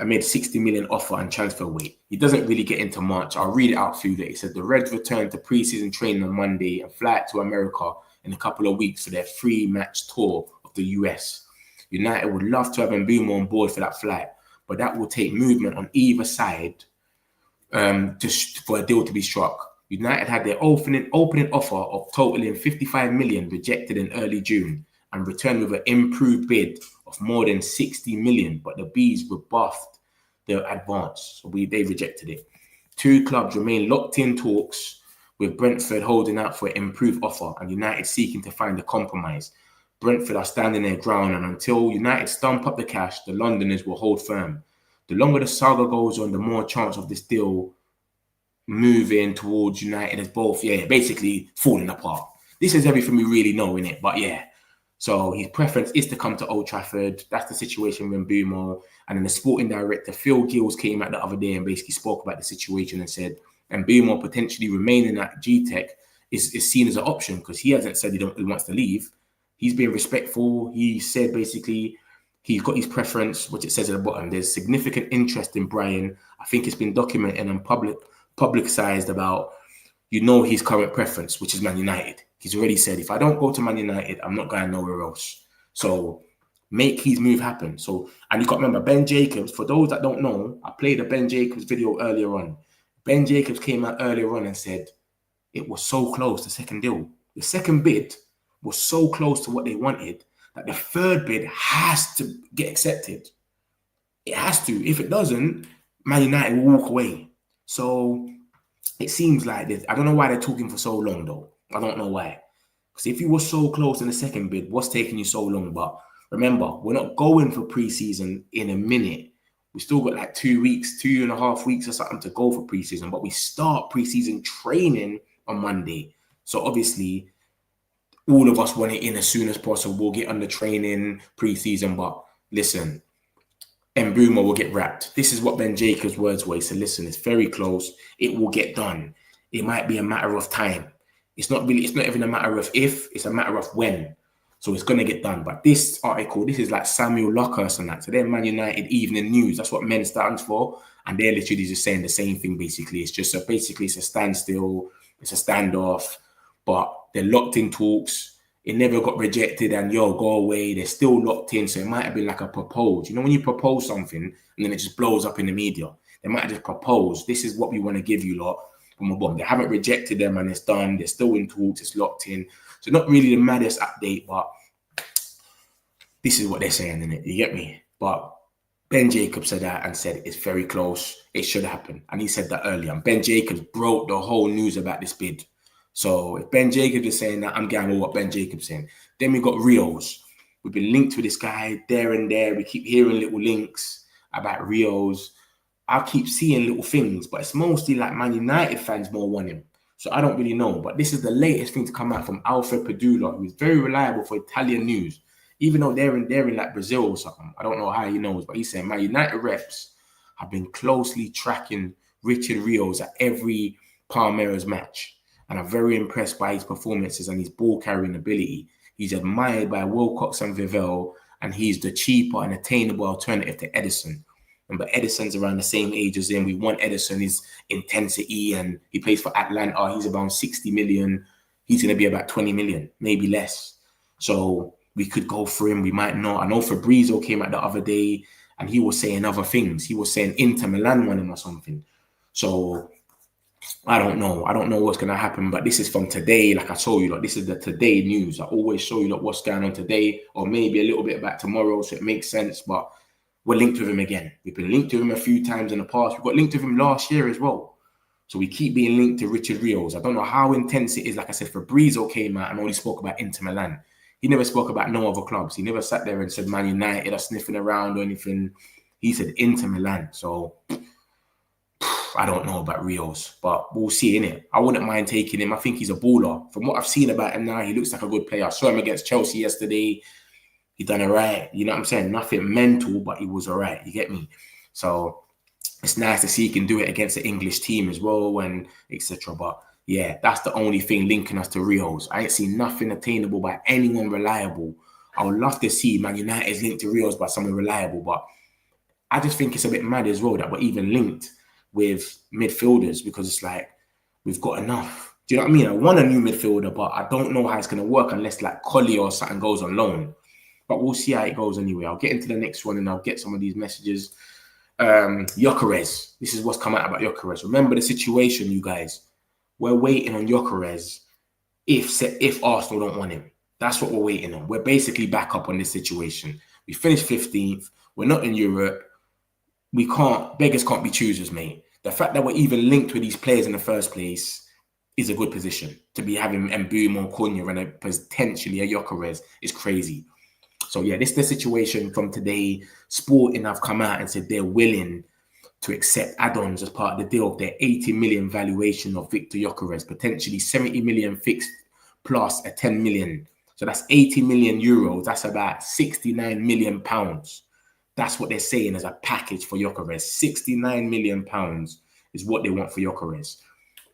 amid 60 million offer and transfer weight. He doesn't really get into much. I'll read it out for you. That he said the Reds return to preseason training on Monday and fly to America in a couple of weeks for their 3-match tour of the US. United would love to have Mbeumo on board for that flight, but that will take movement on either side for a deal to be struck. United had their opening offer of totaling 55 million rejected in early June and returned with an improved bid of more than 60 million, but the Bees rebuffed their advance, so they rejected it. Two clubs remain locked in talks, with Brentford holding out for an improved offer and United seeking to find a compromise. Brentford are standing their ground, and until United stump up the cash, the Londoners will hold firm. The longer the saga goes on, the more chance of this deal moving towards United as both, basically falling apart. This is everything we really know, innit? But yeah. So his preference is to come to Old Trafford. That's the situation with Mbeumo. And then the sporting director, Phil Gills, came out the other day and basically spoke about the situation and said Mbeumo potentially remaining at G-Tech is seen as an option because he hasn't said he wants to leave. He's being respectful. He said basically he's got his preference, which it says at the bottom. There's significant interest in Bryan. I think it's been documented and publicized about, his current preference, which is Man United. He's already said, if I don't go to Man United, I'm not going nowhere else. So make his move happen. So, and you got to remember, Ben Jacobs, for those that don't know, I played a Ben Jacobs video earlier on. Ben Jacobs came out earlier on and said it was so close, the second deal. The second bid was so close to what they wanted that the third bid has to get accepted. It has to. If it doesn't, Man United will walk away. So it seems like this. I don't know why they're talking for so long, though. I don't know why. Because if you were so close in the second bid, what's taking you so long? But remember, we're not going for preseason in a minute. We still got like 2 weeks, 2.5 weeks or something to go for preseason. But we start preseason training on Monday. So obviously, all of us want it in as soon as possible. We'll get on the training preseason. But listen, Mbeumo will get wrapped. This is what Ben Jacobs' words were. He said, listen, it's very close. It will get done. It might be a matter of time. It's not even a matter of if, it's a matter of when. So it's going to get done. But this article, this is like Samuel Luckhurst and that. So they're Man United Evening News. That's what Men stands for. And they're literally just saying the same thing, basically. It's just basically it's a standstill. It's a standoff. But they're locked in talks. It never got rejected and, go away. They're still locked in. So it might have been like a propose. When you propose something and then it just blows up in the media. They might have just proposed, this is what we want to give you lot. Boom. They haven't rejected them and it's done. They're still in talks. It's locked in. So not really the maddest update, but this is what they're saying, innit? You get me? But Ben Jacobs said that and said it's very close. It should happen. And he said that earlier. And Ben Jacobs broke the whole news about this bid. So if Ben Jacobs is saying that, I'm going with what Ben Jacobs is saying. Then we got Rios. We've been linked with this guy there and there. We keep hearing little links about Rios. I keep seeing little things, but it's mostly like Man United fans more want him. So I don't really know. But this is the latest thing to come out from Alfred Padula, who's very reliable for Italian news. Even though they're in like Brazil or something. I don't know how he knows, but he's saying Man United reps have been closely tracking Richard Rios at every Palmeiras match and are very impressed by his performances and his ball carrying ability. He's admired by Wilcox and Vivell, and he's the cheaper and attainable alternative to Edison. But Edison's around the same age as him. We want Edison, his intensity, and he plays for Atlanta. He's around 60 million. He's going to be about 20 million, maybe less. So we could go for him. We might not. I know Fabrizio came out the other day and he was saying other things. He was saying Inter Milan won him or something. So I don't know. I don't know what's going to happen, but this is from today. Like I told you, like, this is the today news. I always show you like, what's going on today, or maybe a little bit about tomorrow, so it makes sense. But we're linked with him again. We've been linked to him a few times in the past. We got linked with him last year as well. So we keep being linked to Richard Rios. I don't know how intense it is. Like I said, Fabrizio came out and only spoke about Inter Milan. He never spoke about no other clubs. He never sat there and said Man United are sniffing around or anything. He said Inter Milan. So I don't know about Rios, but we'll see, innit? I wouldn't mind taking him. I think he's a baller. From what I've seen about him now, he looks like a good player. I saw him against Chelsea yesterday. He done all right. You know what I'm saying? Nothing mental, but he was all right. You get me? So it's nice to see he can do it against the English team as well and etc. But yeah, that's the only thing linking us to Rios. I ain't seen nothing attainable by anyone reliable. I would love to see Man United's linked to Rios by someone reliable, but I just think it's a bit mad as well that we're even linked with midfielders, because it's like we've got enough. Do you know what I mean? I want a new midfielder, but I don't know how it's going to work unless like Collier or something goes on loan. But we'll see how it goes anyway. I'll get into the next one and I'll get some of these messages. Gyökeres. This is what's come out about Gyökeres. Remember the situation, you guys. We're waiting on Gyökeres if Arsenal don't want him. That's what we're waiting on. We're basically back up on this situation. We finished 15th. We're not in Europe. Beggars can't be choosers, mate. The fact that we're even linked with these players in the first place is a good position. To be having Mbeumo, Cunha, and potentially a Gyökeres is crazy. So yeah, this is the situation from today. Sporting have come out and said they're willing to accept add-ons as part of the deal of their 80 million valuation of Viktor Gyökeres, potentially 70 million fixed plus a 10 million. So that's 80 million euros. That's about 69 million pounds. That's what they're saying as a package for Gyökeres. 69 million pounds is what they want for Gyökeres.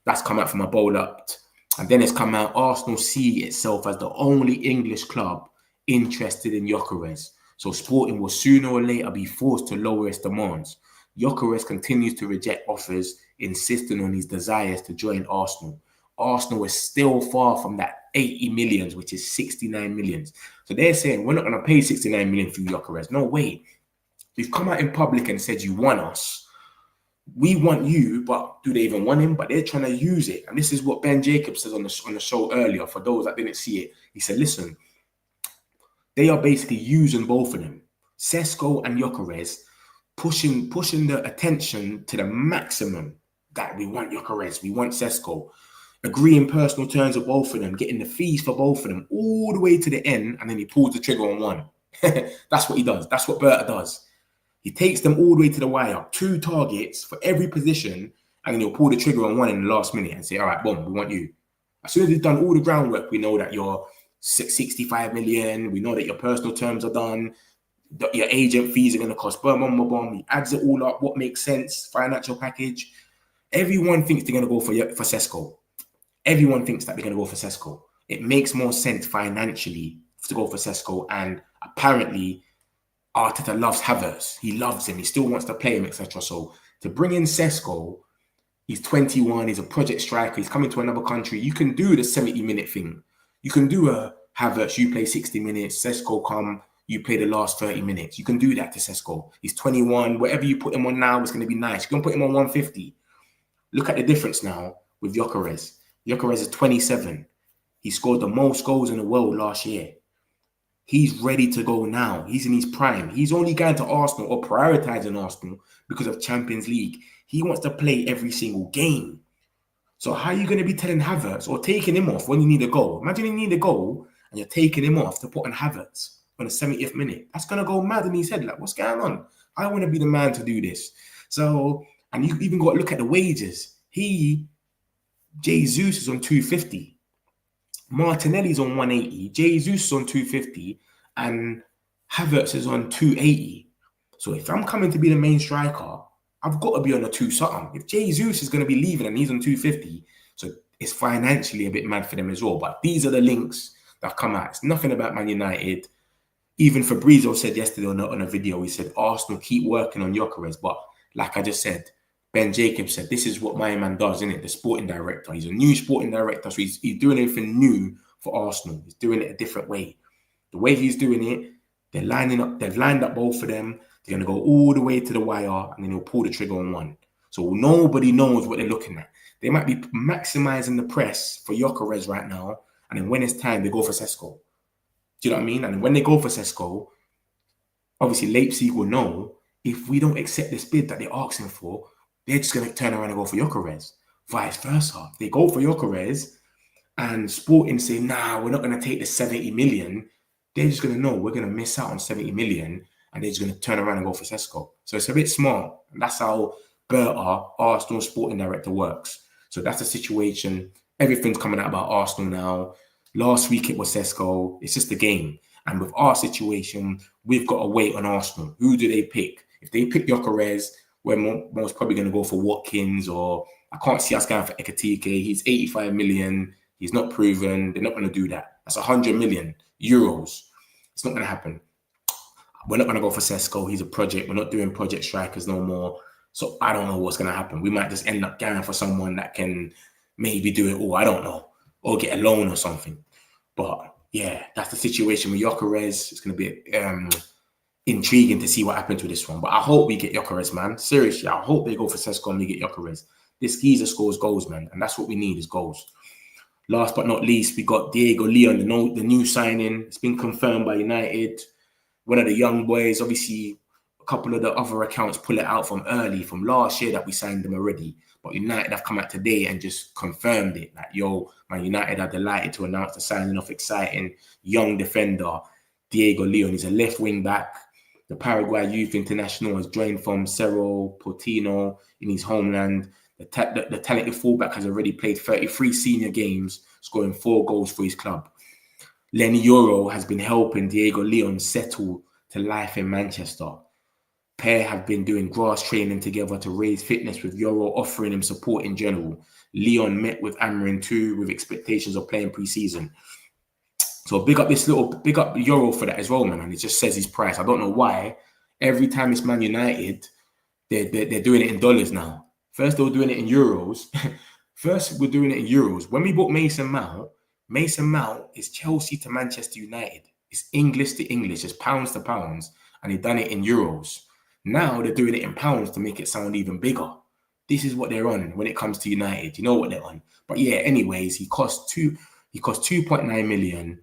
That's come out from a bowl up. And then it's come out, Arsenal see itself as the only English club interested in Gyökeres. So Sporting will sooner or later be forced to lower its demands. Gyökeres continues to reject offers, insisting on his desires to join Arsenal. Arsenal is still far from that 80 millions, which is 69 millions. So they're saying, we're not going to pay 69 million for Gyökeres. No way. We've come out in public and said, you want us. We want you, but do they even want him? But they're trying to use it. And this is what Ben Jacobs says on the show earlier, for those that didn't see it. He said, listen, they are basically using both of them, Sesko and Gyökeres, pushing the attention to the maximum, that we want Gyökeres, we want Sesko, agreeing personal terms of both of them, getting the fees for both of them all the way to the end, and then he pulls the trigger on one. That's what he does. That's what Berta does. He takes them all the way to the wire, 2 targets for every position, and then he'll pull the trigger on one in the last minute and say, all right, boom, we want you. As soon as he's done all the groundwork, we know that you're 65 million. We know that your personal terms are done. Your agent fees are going to cost boom. He adds it all up. What makes sense? Financial package. Everyone thinks they're going to go for Sesko. Everyone thinks that they're going to go for Sesko. It makes more sense financially to go for Sesko. And apparently, Arteta loves Havertz. He loves him. He still wants to play him, etc. So to bring in Sesko, he's 21. He's a project striker. He's coming to another country. You can do the 70-minute thing. You can do a Havertz, you play 60 minutes, Sesko come, you play the last 30 minutes. You can do that to Sesko. He's 21. Whatever you put him on now is going to be nice. You can put him on 150. Look at the difference now with Gyökeres. Gyökeres is 27. He scored the most goals in the world last year. He's ready to go now. He's in his prime. He's only going to Arsenal or prioritizing Arsenal because of Champions League. He wants to play every single game. So how are you going to be telling Havertz or taking him off when you need a goal? Imagine you need a goal and you're taking him off to put on Havertz on the 70th minute. That's going to go mad in his head. Like, what's going on? I want to be the man to do this. So, and you even got to look at the wages. Jesus is on 250. Martinelli's on 180. Jesus is on 250. And Havertz is on 280. So if I'm coming to be the main striker, I've got to be on a 2-something. If Jesus is going to be leaving and he's on 250, so it's financially a bit mad for them as well. But these are the links that come out. It's nothing about Man United. Even Fabrizio said yesterday on a video, he said, Arsenal keep working on Gyökeres. But like I just said, Ben Jacobs said, this is what my man does, isn't it? The sporting director. He's a new sporting director. So he's doing anything new for Arsenal. He's doing it a different way. The way he's doing it, they've lined up both of them. They're going to go all the way to the wire and then he'll pull the trigger on one. So nobody knows what they're looking at. They might be maximizing the press for Gyökeres right now. And then when it's time, they go for Sesko. Do you know what I mean? And when they go for Sesko, obviously Leipzig will know if we don't accept this bid that they're asking for, they're just going to turn around and go for Gyökeres. Vice versa. They go for Gyökeres and Sporting say, nah, we're not going to take the 70 million. They're just going to know we're going to miss out on 70 million and they're just going to turn around and go for Sesko. So it's a bit smart. And that's how Berta, Arsenal sporting director, works. So that's the situation. Everything's coming out about Arsenal now. Last week it was Sesko. It's just a game. And with our situation, we've got to wait on Arsenal. Who do they pick? If they pick Gyökeres, we're most probably going to go for Watkins, or I can't see us going for Ekitike. He's 85 million. He's not proven. They're not going to do that. That's 100 million euros. It's not going to happen. We're not going to go for Sesko. He's a project. We're not doing project strikers no more. So I don't know what's going to happen. We might just end up going for someone that can maybe do it all. I don't know. Or get a loan or something. But yeah, that's the situation with Gyökeres. It's going to be intriguing to see what happens with this one. But I hope we get Gyökeres, man. Seriously, I hope they go for Sesko and we get Gyökeres. This geezer scores goals, man. And that's what we need is goals. Last but not least, we got Diego Leon, the new signing. It's been confirmed by United. One of the young boys. Obviously, a couple of the other accounts pull it out from early, from last year that we signed them already. But United have come out today and just confirmed it. Like, yo, man, United are delighted to announce the signing of exciting young defender, Diego Leon. He's a left wing back. The Paraguay youth international has joined from Cerro Porteño in his homeland. The talented fullback has already played 33 senior games, scoring 4 goals for his club. Lenny Euro has been helping Diego Leon settle to life in Manchester. Pair have been doing grass training together to raise fitness, with Euro offering him support in general. Leon met with Amarin too, with expectations of playing pre-season. So big up Euro for that as well, man. And it just says his price. I don't know why. Every time it's Man United, they're doing it in dollars now. First they were doing it in euros. First we're doing it in euros. When we bought Mason Mount is Chelsea to Manchester United. It's English to English. It's pounds to pounds. And they've done it in euros. Now they're doing it in pounds to make it sound even bigger. This is what they're on when it comes to United. You know what they're on. But yeah, anyways, he cost 2.9 million.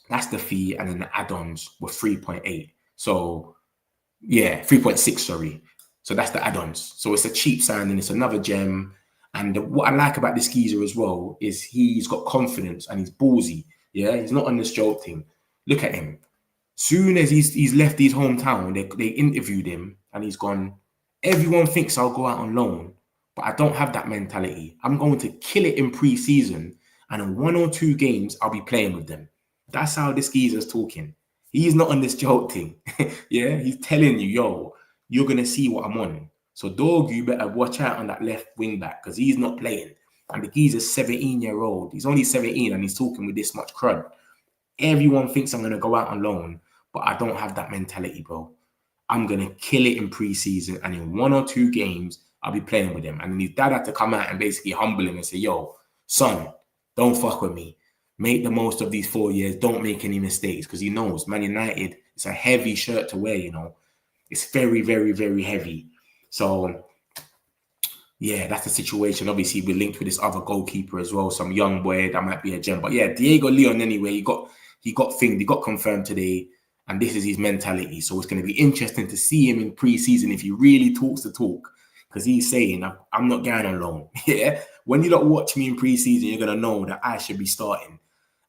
That's the fee, and then the add-ons were 3.8. So yeah, 3.6, sorry. So that's the add-ons. So it's a cheap signing, it's another gem. And what I like about this geezer as well is he's got confidence and he's ballsy. Yeah, he's not on this joke thing. Look at him. Soon as he's left his hometown, they interviewed him and he's gone, everyone thinks I'll go out on loan, but I don't have that mentality. I'm going to kill it in pre-season, and in 1 or 2 games, I'll be playing with them. That's how this geezer's talking. He's not on this joke thing. Yeah, he's telling you, yo, you're going to see what I'm on. So Doue, you better watch out on that left wing back because he's not playing. And the geezer's 17-year-old. He's only 17 and he's talking with this much crud. Everyone thinks I'm going to go out on loan, but I don't have that mentality, bro. I'm going to kill it in pre-season, and in 1 or 2 games, I'll be playing with him. And then his dad had to come out and basically humble him and say, yo, son, don't fuck with me. Make the most of these 4 years. Don't make any mistakes, because he knows Man United, it's a heavy shirt to wear, you know. It's very, very, very heavy. So, yeah, that's the situation. Obviously, we're linked with this other goalkeeper as well, some young boy that might be a gem. But yeah, Diego Leon anyway, he got confirmed today, and this is his mentality. So it's going to be interesting to see him in pre-season if he really talks the talk, because he's saying, I'm not going on loan. Yeah, when you lot watch me in pre-season, you're gonna know that I should be starting.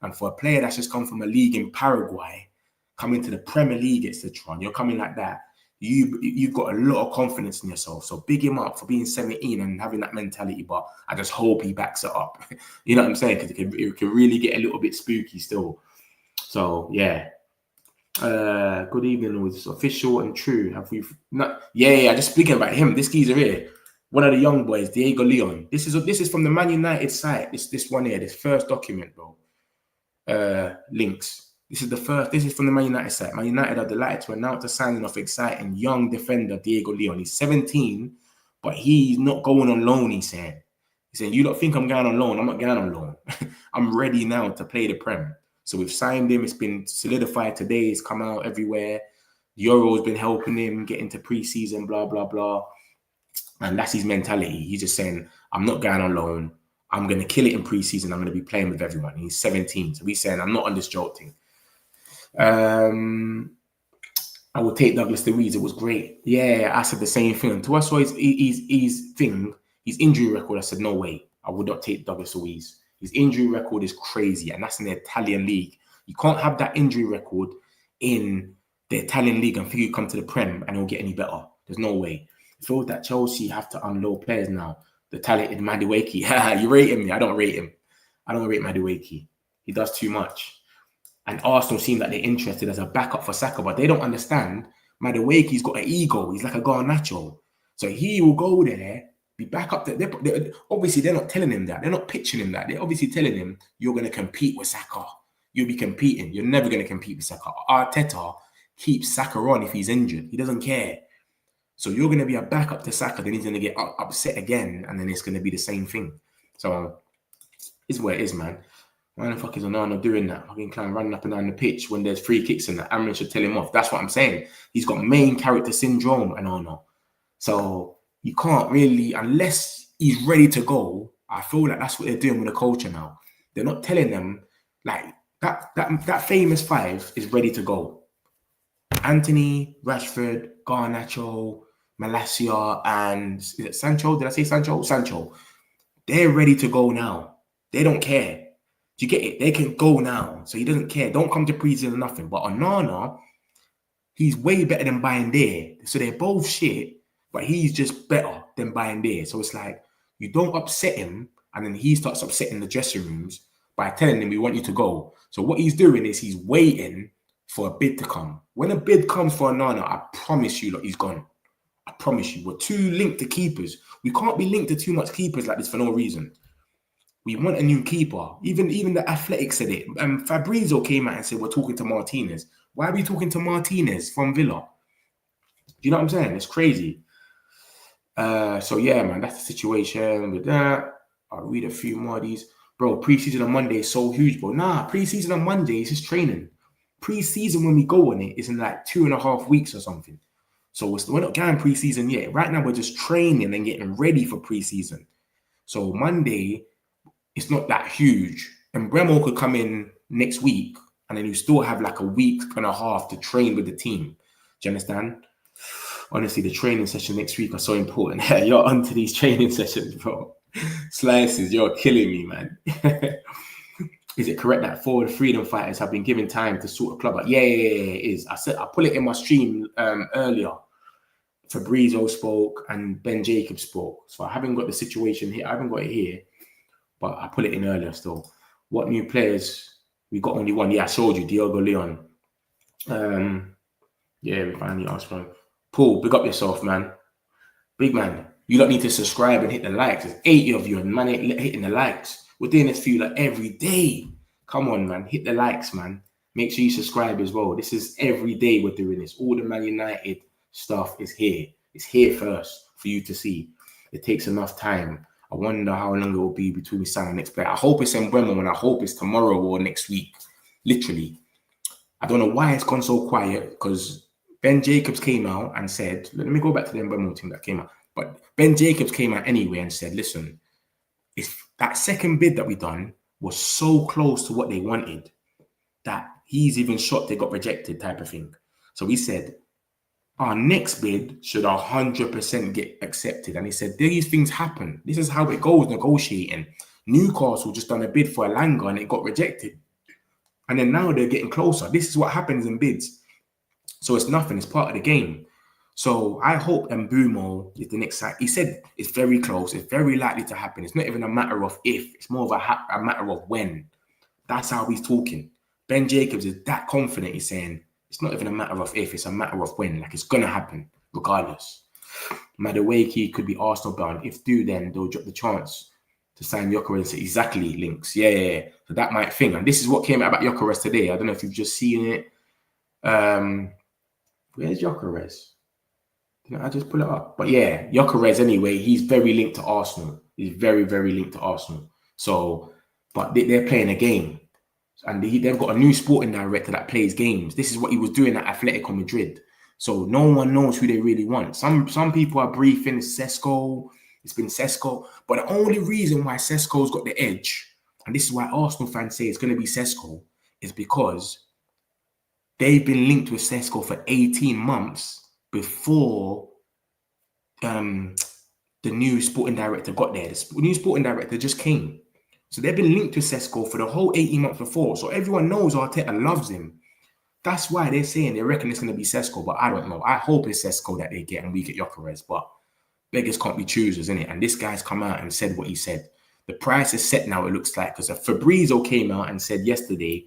And for a player that's just come from a league in Paraguay, coming to the Premier League, etc., you're coming like that. You've got a lot of confidence in yourself. So big him up for being 17 and having that mentality. But I just hope he backs it up. You know what I'm saying? Because it can really get a little bit spooky still. So yeah. Good evening, it's official and true. Have we not? Yeah, just speaking about him. This geezer here, one of the young boys, Diego Leon. This is from the Man United site. This one here, this first document, bro. Links. This is from the Man United site. Man United are delighted to announce the signing of exciting young defender Diego Leon. He's 17, but he's not going on loan, he's saying. He's saying, you don't think I'm going on loan? I'm not going on loan. I'm ready now to play the Prem. So we've signed him. It's been solidified today. It's come out everywhere. Euro's been helping him get into pre-season, blah, blah, blah. And that's his mentality. He's just saying, I'm not going on loan. I'm going to kill it in pre-season. I'm going to be playing with everyone. He's 17. So he's saying, I'm not on this joke thing. I will take Douglas Luiz. It was great. Yeah, I said the same thing. To us, his injury record, I said, no way. I would not take Douglas Luiz. His injury record is crazy, and that's in the Italian league. You can't have that injury record in the Italian league and think you come to the Prem and it'll get any better. There's no way. I feel that Chelsea have to unload players now. The talented Madueke. You rating me? I don't rate him. I don't rate Madueke. He does too much. And Arsenal seem like they're interested as a backup for Saka, but they don't understand Madueke's got an ego. He's like a Garnacho. So he will go there, be back up there. Obviously, they're not telling him that. They're not pitching him that. They're obviously telling him, you're going to compete with Saka. You'll be competing. You're never going to compete with Saka. Arteta keeps Saka on if he's injured. He doesn't care. So you're going to be a backup to Saka. Then he's going to get upset again. And then it's going to be the same thing. So it's where it is, man. Why the fuck is Onana doing that? Fucking clown running up and down the pitch when there's free kicks and that. Amrin should tell him off. That's what I'm saying. He's got main character syndrome, Onana. So you can't really, unless he's ready to go. I feel like that's what they're doing with the culture now. They're not telling them like that famous five is ready to go. Anthony, Rashford, Garnacho, Malacia, and is it Sancho? Did I say Sancho? Sancho. They're ready to go now. They don't care. Do you get it? They can go now. So he doesn't care. Don't come to pre-season or nothing. But Onana, he's way better than Bayern. So they're both shit. But he's just better than Bayern. So it's like, you don't upset him, and then he starts upsetting the dressing rooms by telling them, we want you to go. So what he's doing is he's waiting for a bid to come. When a bid comes for Onana, I promise you, look, he's gone. I promise you. We're too linked to keepers. We can't be linked to too much keepers like this for no reason. We want a new keeper. Even the Athletic said it. Fabrizio came out and said, we're talking to Martinez. Why are we talking to Martinez from Villa? Do you know what I'm saying? It's crazy. So yeah, man, that's the situation with that. I'll read a few more of these. Bro, pre-season on Monday is so huge, bro. Nah, pre-season on Monday is just training. Pre-season when we go on it is in like 2.5 weeks or something. So we're not going pre-season yet. Right now, we're just training and getting ready for pre-season. So Monday, it's not that huge. And Mbeumo could come in next week and then you still have like a week and a half to train with the team. Do you understand? Honestly, the training session next week are so important. You're onto these training sessions, bro. Slices, you're killing me, man. Is it correct that 4 of the freedom fighters have been given time to sort of club out? Yeah, it is. I put it in my stream earlier. Fabrizio spoke and Ben Jacobs spoke. So I haven't got the situation here. I haven't got it here, but I put it in earlier still. What new players? We got only one. Yeah, I showed you, Diego Leon. Yeah, we finally asked for him. Paul, big up yourself, man. Big man. You don't need to subscribe and hit the likes. There's 80 of you and man ain't hitting the likes. We're doing this for you like every day. Come on, man. Hit the likes, man. Make sure you subscribe as well. This is every day we're doing this. All the Man United stuff is here. It's here first for you to see. It takes enough time. I wonder how long it will be between we sign the next player. I hope it's Mbeumo and I hope it's tomorrow or next week. Literally. I don't know why it's gone so quiet because Ben Jacobs came out and said, let me go back to the Mbeumo team that came out. But Ben Jacobs came out anyway and said, listen, if that second bid that we done was so close to what they wanted that he's even shocked they got rejected type of thing. So he said, our next bid should 100% get accepted. And he said, these things happen. This is how it goes negotiating. Newcastle just done a bid for Elanga and it got rejected. And then now they're getting closer. This is what happens in bids. So it's nothing. It's part of the game. So I hope Mbeumo is the next side. He said it's very close. It's very likely to happen. It's not even a matter of if. It's more of a matter of when. That's how he's talking. Ben Jacobs is that confident. He's saying it's not even a matter of if. It's a matter of when. Like, it's going to happen regardless. Madueke could be Arsenal bound. If do, then they'll drop the chance to sign Gyökeres. Exactly, links. Yeah. So that might think. And this is what came out about Gyökeres today. I don't know if you've just seen it. Where's Gyökeres? Didn't I just pull it up? But yeah, Gyökeres anyway, he's very linked to Arsenal. He's very, very linked to Arsenal. So, but they're playing a game. And they've got a new sporting director that plays games. This is what he was doing at Atletico Madrid. So no one knows who they really want. Some people are briefing Sesko. It's been Sesko. But the only reason why Sesko's got the edge, and this is why Arsenal fans say it's going to be Sesko, is because they've been linked with Sesko for 18 months before the new sporting director got there. The new sporting director just came. So they've been linked to Sesko for the whole 18 months before. So everyone knows Arteta loves him. That's why they're saying they reckon it's going to be Sesko, but I don't know. I hope it's Sesko that they get and we get Gyökeres, but beggars can't be choosers, innit? And this guy's come out and said what he said. The price is set now, it looks like, because Fabrizio came out and said yesterday,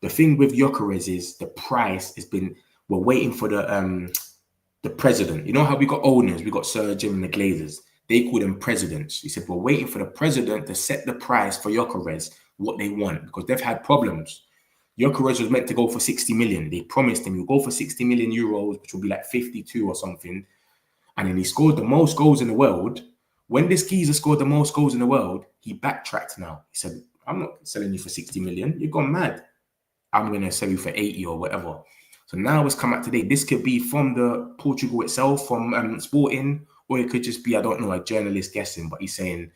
the thing with Gyökeres is the price has been, we're waiting for the president. You know how we got owners, we got Sir Jim and the Glazers. They call them presidents. He said, we're waiting for the president to set the price for Gyökeres, what they want, because they've had problems. Gyökeres was meant to go for 60 million. They promised him he'll go for 60 million euros, which will be like 52 or something. And then he scored the most goals in the world. When this geezer scored the most goals in the world, he backtracked now. He said, I'm not selling you for 60 million. You've gone mad. I'm going to sell you for 80 or whatever. So now it's come out today. This could be from the Portugal itself, from Sporting, or it could just be, I don't know, a journalist guessing, but he's saying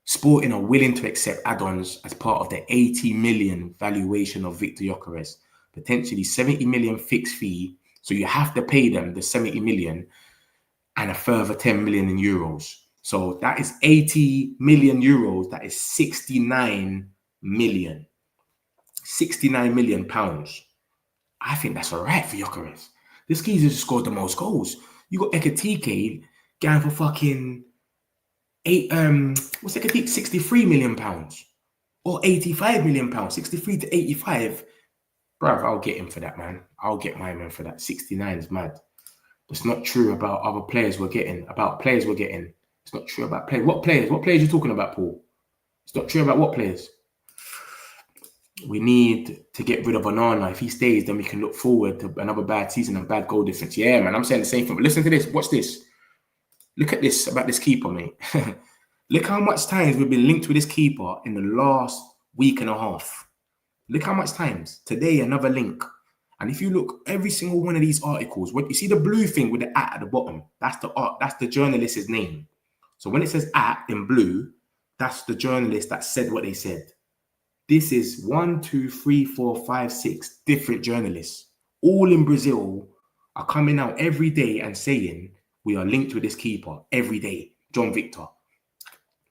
Sporting are willing to accept add-ons as part of the 80 million valuation of Viktor Gyökeres, potentially 70 million fixed fee. So you have to pay them the 70 million and a further 10 million in euros. So that is 80 million euros. That is 69 million. 69 million pounds. I think that's all right for Gyökeres. This geezer just scored the most goals. You got Ekitike going for fucking 63 million pounds or 85 million pounds, 63 to 85. Bruv, I'll get him for that, man. I'll get my man for that. 69 is mad. It's not true about other players we're getting. It's not true about players. What players? What players are you talking about, Paul? It's not true about what players? We need to get rid of Onana. If he stays, then we can look forward to another bad season and bad goal difference. Yeah, man, I'm saying the same thing. But listen to this. Watch this. Look at this about this keeper, mate. Look how much times we've been linked with this keeper in the last week and a half. Look how much times. Today, another link. And if you look, every single one of these articles, what you see the blue thing with the at the bottom, that's the journalist's name. So when it says at in blue, that's the journalist that said what they said. This is 1, 2, 3, 4, 5, 6 different journalists, all in Brazil, are coming out every day and saying we are linked with this keeper every day, John Victor.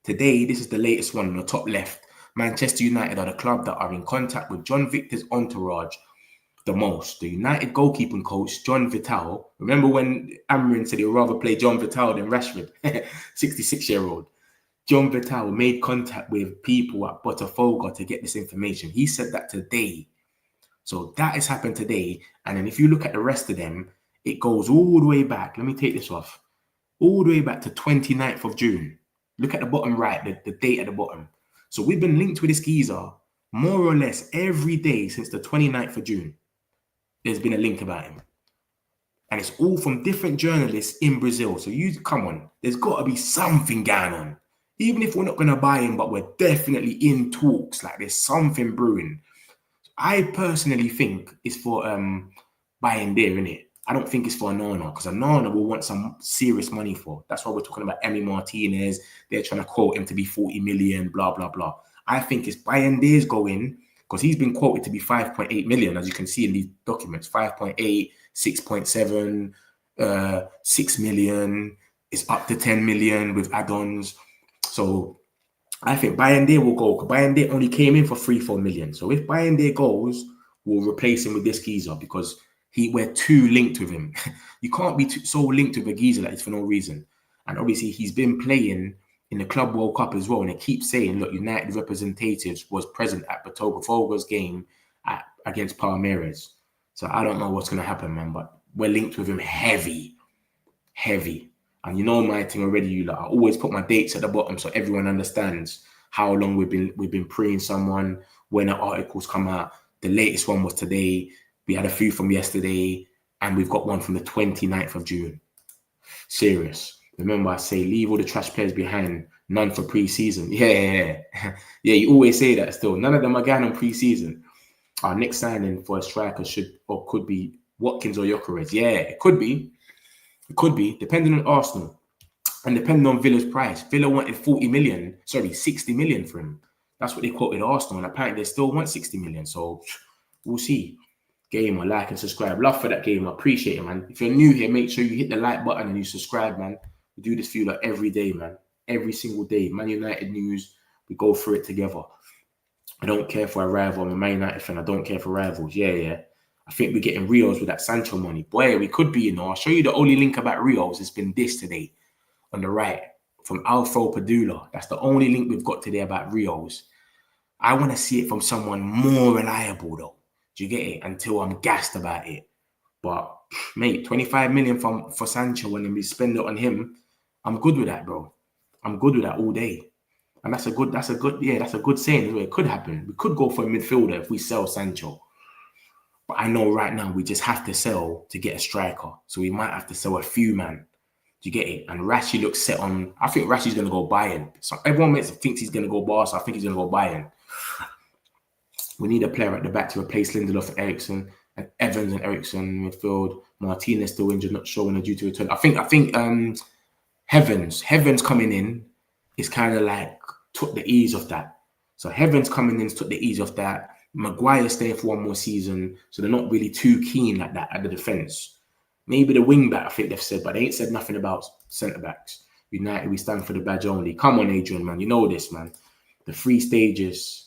Today, this is the latest one on the top left. Manchester United are the club that are in contact with John Victor's entourage the most. The United goalkeeping coach, John Vital. Remember when Amrin said he would rather play John Vital than Rashford? 66-year-old. John Vital made contact with people at Botafogo to get this information. He said that today. So that has happened today. And then if you look at the rest of them, it goes all the way back. Let me take this off. All the way back to 29th of June. Look at the bottom right, the date at the bottom. So we've been linked with this geezer more or less every day since the 29th of June. There's been a link about him. And it's all from different journalists in Brazil. So you, come on, there's got to be something going on. Even if we're not going to buy him, but we're definitely in talks. Like there's something brewing. I personally think it's for buying there, innit? I don't think it's for Onana, because Onana will want some serious money for. That's why we're talking about Emi Martinez. They're trying to quote him to be 40 million, blah, blah, blah. I think it's Bayern Dare's going, because he's been quoted to be 5.8 million, as you can see in these documents. 5.8, 6.7, 6 million. It's up to 10 million with add-ons. So I think Bayern will go. Bayern only came in for 3-4 million. So if Bayern goes, we'll replace him with this geezer because we're too linked with him. You can't be so linked with a geezer like this for no reason. And obviously, he's been playing in the Club World Cup as well. And they keep saying, look, United representatives was present at Botafogo's game against Palmeiras. So I don't know what's going to happen, man. But we're linked with him heavy. And you know my thing already, you lot. I always put my dates at the bottom so everyone understands how long we've been preying someone, when the articles come out. The latest one was today. We had a few from yesterday, and we've got one from the 29th of June. Serious. Remember, I say leave all the trash players behind. None for pre-season. Yeah. You always say that still. None of them are going on pre-season. Our next signing for a striker could be Watkins or Gyökeres. Yeah, it could be. It could be, depending on Arsenal and depending on Villa's price. Villa wanted 60 million for him. That's what they quoted Arsenal, and apparently they still want 60 million. So we'll see. Gamer, like and subscribe. Love for that game. I appreciate it, man. If you're new here, make sure you hit the like button and you subscribe, man. We do this for you like every day, man. Every single day. Man United news, we go through it together. I don't care for a rival. I'm a Man United fan. I don't care for rivals. Yeah. I think we're getting Rios with that Sancho money. Boy, we could be, I'll show you the only link about Rios. It's been this today on the right from Alfro Padula. That's the only link we've got today about Rios. I want to see it from someone more reliable, though. Do you get it? Until I'm gassed about it. But, mate, 25 million for Sancho and then we spend it on him. I'm good with that, bro. I'm good with that all day. And that's a good saying. It could happen. We could go for a midfielder if we sell Sancho. But I know right now we just have to sell to get a striker. So we might have to sell a few, man. Do you get it? And Rashi looks set on... I think Rashi's going to go Bayern. So everyone thinks he's going to go Barca. I think he's going to go Bayern. We need a player at the back to replace Lindelof and Eriksen. And Evans and Eriksen midfield. Martinez still injured, not sure when they're due to return. I think Heavens coming in is kind of like took the ease off that. So Heavens coming in took the ease off that. Maguire staying for one more season, so they're not really too keen like that at the defence. Maybe the wing back, I think they've said, but they ain't said nothing about centre backs. United, we stand for the badge only. Come on, Adrian, man, you know this, man. The three stooges.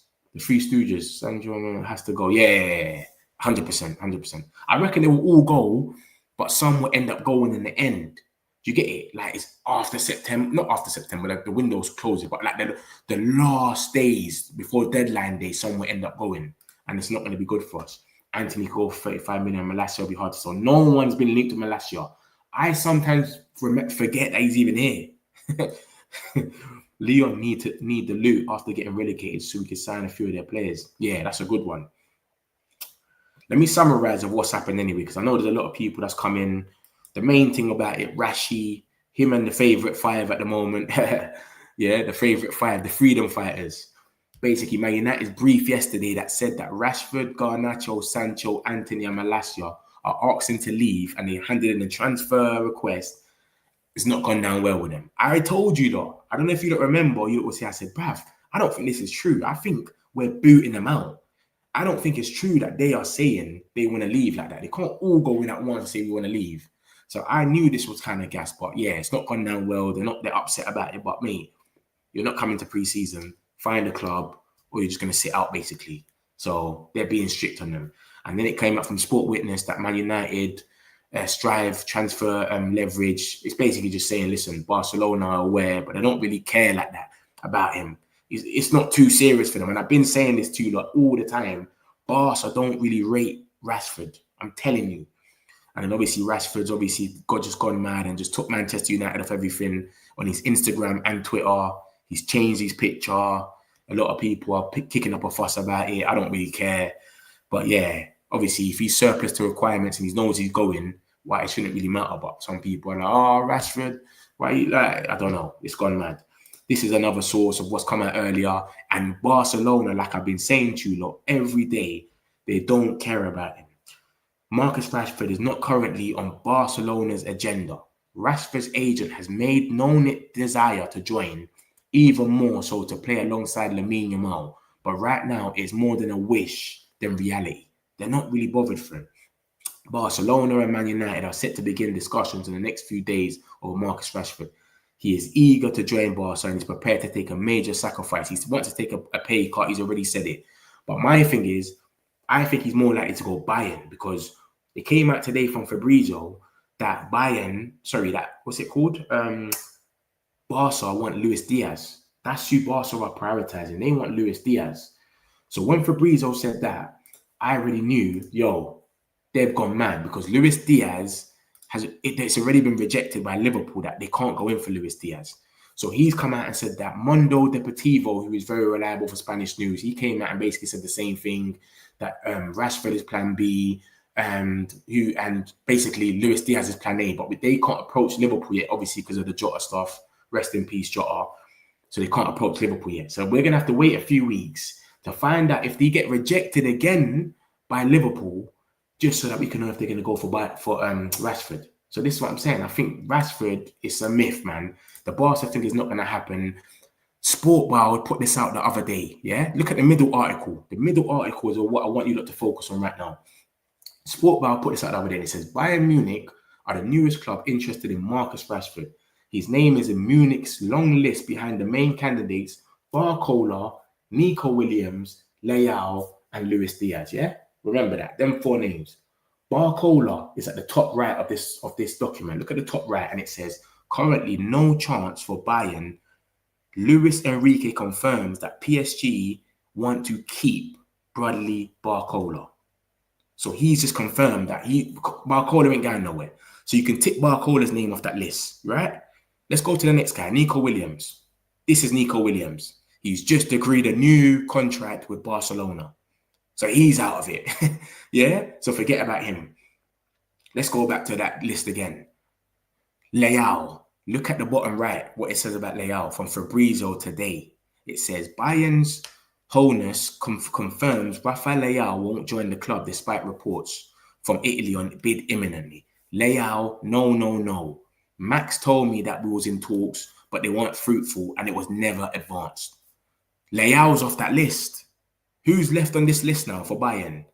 Sancho has to go. Yeah, 100%. I reckon they will all go, but some will end up going in the end. Do you get it? Like it's after September, not after September, like the window's closing, but like the last days before deadline day, some will end up going, and it's not going to be good for us. Anthony Cole, 35 million. Malacia will be hard to sell. No one's been linked to Malacia. I sometimes forget that he's even here. Leon need the loot after getting relegated so we can sign a few of their players. Yeah, that's a good one. Let me summarize of what's happened anyway, because I know there's a lot of people that's come in. The main thing about it, Rashi, him and the favourite five at the moment. Yeah, the favourite five, the freedom fighters. Basically, Man United's brief yesterday that said that Rashford, Garnacho, Sancho, Anthony and Malacia are asking to leave and they handed in a transfer request. It's not gone down well with them. I told you though. I don't know if you don't remember, you will say, I said, bruv, I don't think this is true. I think we're booting them out. I don't think it's true that they are saying they want to leave like that. They can't all go in at once and say we want to leave. So I knew this was kind of gas, but yeah, it's not gone down well. They're upset about it. But me, you're not coming to pre-season, find a club, or you're just going to sit out basically. So they're being strict on them. And then it came up from Sport Witness that Man United strive transfer leverage. It's basically just saying, listen, Barcelona are aware, but they don't really care like that about him. It's not too serious for them. And I've been saying this to you like all the time. Barca don't really rate Rashford. I'm telling you. And then obviously Rashford's got just gone mad and just took Manchester United off everything on his Instagram and Twitter. He's changed his picture. A lot of people are kicking up a fuss about it. I don't really care. But yeah, obviously if he's surplus to requirements and he knows he's going, why it shouldn't really matter. But some people are like, oh, Rashford, why you like? I don't know. It's gone mad. This is another source of what's come out earlier. And Barcelona, like I've been saying to you lot, every day, they don't care about him. Marcus Rashford is not currently on Barcelona's agenda. Rashford's agent has made known its desire to join, even more so to play alongside Lamine Yamal. But right now, it's more than a wish than reality. They're not really bothered for him. Barcelona and Man United are set to begin discussions in the next few days over Marcus Rashford. He is eager to join Barca and he's prepared to take a major sacrifice. He wants to take a pay cut. He's already said it. But my thing is, I think he's more likely to go Bayern, because it came out today from Fabrizio that what's it called? Barca want Luis Diaz. That's who Barca are prioritizing. They want Luis Diaz. So when Fabrizio said that, I already knew, they've gone mad, because Luis Diaz it's already been rejected by Liverpool that they can't go in for Luis Diaz. So he's come out and said that Mundo Deportivo, who is very reliable for Spanish news, he came out and basically said the same thing, that Rashford is plan B and basically Luis Diaz is plan A, but they can't approach Liverpool yet, obviously because of the Jota stuff. Rest in peace, Jota. So they can't approach Liverpool yet. So we're going to have to wait a few weeks to find out if they get rejected again by Liverpool, just so that we can know if they're going to go for Rashford. So this is what I'm saying. I think Rashford is a myth, man. The Barca thing is not going to happen. Sportball put this out the other day, yeah? Look at the middle article. The middle article is what I want you lot to focus on right now. Sportball put this out the other day and it says, Bayern Munich are the newest club interested in Marcus Rashford. His name is in Munich's long list behind the main candidates, Barcola, Nico Williams, Leao, and Luis Diaz, yeah? Remember that, them 4 names. Barcola is at the top right of this document. Look at the top right and it says, currently no chance for Bayern. Luis Enrique confirms that PSG want to keep Bradley Barcola. So he's just confirmed that Barcola ain't going nowhere. So you can tick Barcola's name off that list, right? Let's go to the next guy, Nico Williams. This is Nico Williams. He's just agreed a new contract with Barcelona. So he's out of it. Yeah? So forget about him. Let's go back to that list again. Leao. Look at the bottom right, what it says about Leao from Fabrizio today. It says, Bayern's Honus confirms Rafael Leao won't join the club despite reports from Italy on bid imminently. Leao, no. Max told me that we was in talks, but they weren't fruitful and it was never advanced. Leao's off that list. Who's left on this list now for Bayern?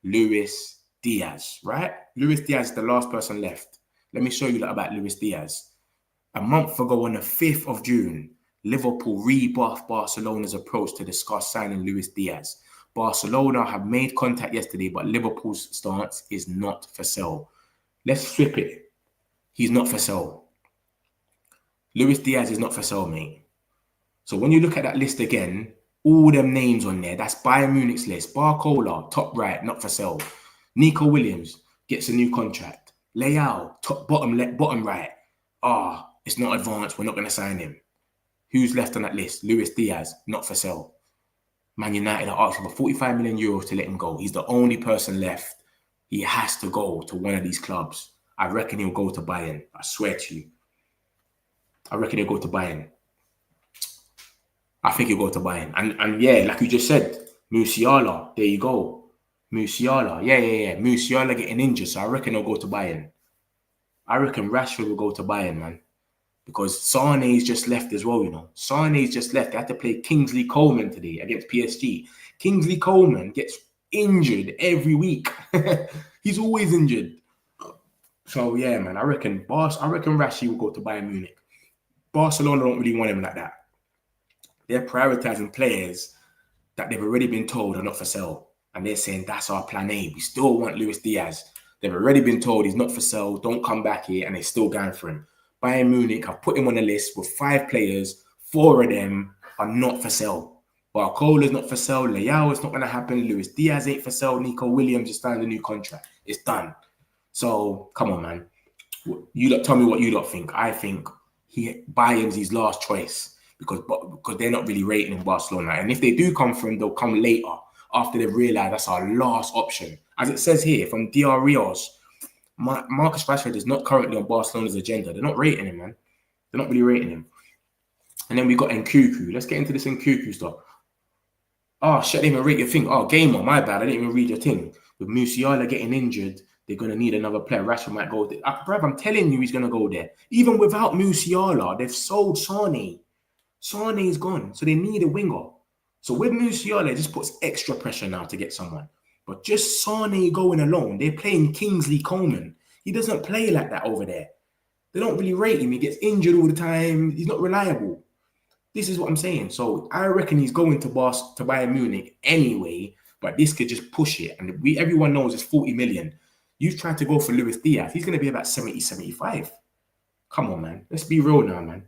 Luis Diaz, right? Luis Diaz is the last person left. Let me show you about Luis Diaz. A month ago on the 5th of June, Liverpool rebuffed Barcelona's approach to discuss signing Luis Diaz. Barcelona have made contact yesterday, but Liverpool's stance is not for sale. Let's flip it. He's not for sale. Luis Diaz is not for sale, mate. So when you look at that list again, all them names on there, that's Bayern Munich's list. Barcola, top right, not for sale. Nico Williams gets a new contract. Leao, bottom right. It's not advanced. We're not going to sign him. Who's left on that list? Luis Diaz, not for sale. Man United are asking for 45 million euros to let him go. He's the only person left. He has to go to one of these clubs. I reckon he'll go to Bayern. I swear to you. I reckon he'll go to Bayern. I think he'll go to Bayern. And yeah, like you just said, Musiala, there you go. Musiala, yeah. Musiala getting injured, so I reckon he'll go to Bayern. I reckon Rashford will go to Bayern, man. Because Sane's just left as well, you know. Sane's just left. They had to play Kingsley Coman today against PSG. Kingsley Coman gets injured every week. He's always injured. So yeah, man, I reckon Rashi will go to Bayern Munich. Barcelona don't really want him like that. They're prioritizing players that they've already been told are not for sale. And they're saying that's our plan A. We still want Luis Diaz. They've already been told he's not for sale. Don't come back here. And they're still going for him. Bayern Munich have put him on the list with 5 players. 4 of them are not for sale. Barcola's not for sale. Leao is not going to happen. Luis Diaz ain't for sale. Nico Williams just signed a new contract. It's done. So, come on, man. You lot, tell me what you lot think. I think Bayern's his last choice because they're not really rating in Barcelona. And if they do come for him, they'll come later after they've realised that's our last option. As it says here from DR Rios, Marcus Rashford is not currently on Barcelona's agenda. They're not rating him, man. They're not really rating him. And then we got Nkunku. Let's get into this Nkunku stuff. Oh, shit, I didn't even rate your thing. Oh, gamer, my bad. I didn't even read your thing. With Musiala getting injured, they're going to need another player. Rashford might go there. Bruv, I'm telling you he's going to go there. Even without Musiala, they've sold Sane. Sane's gone. So they need a winger. So with Musiala, it just puts extra pressure now to get someone. But just Sane going alone, they're playing Kingsley Coman. He doesn't play like that over there. They don't really rate him. He gets injured all the time. He's not reliable. This is what I'm saying. So I reckon he's going to Bayern Munich anyway, but this could just push it. And everyone knows it's 40 million. You've tried to go for Luis Diaz. He's going to be about 70, 75. Come on, man. Let's be real now, man.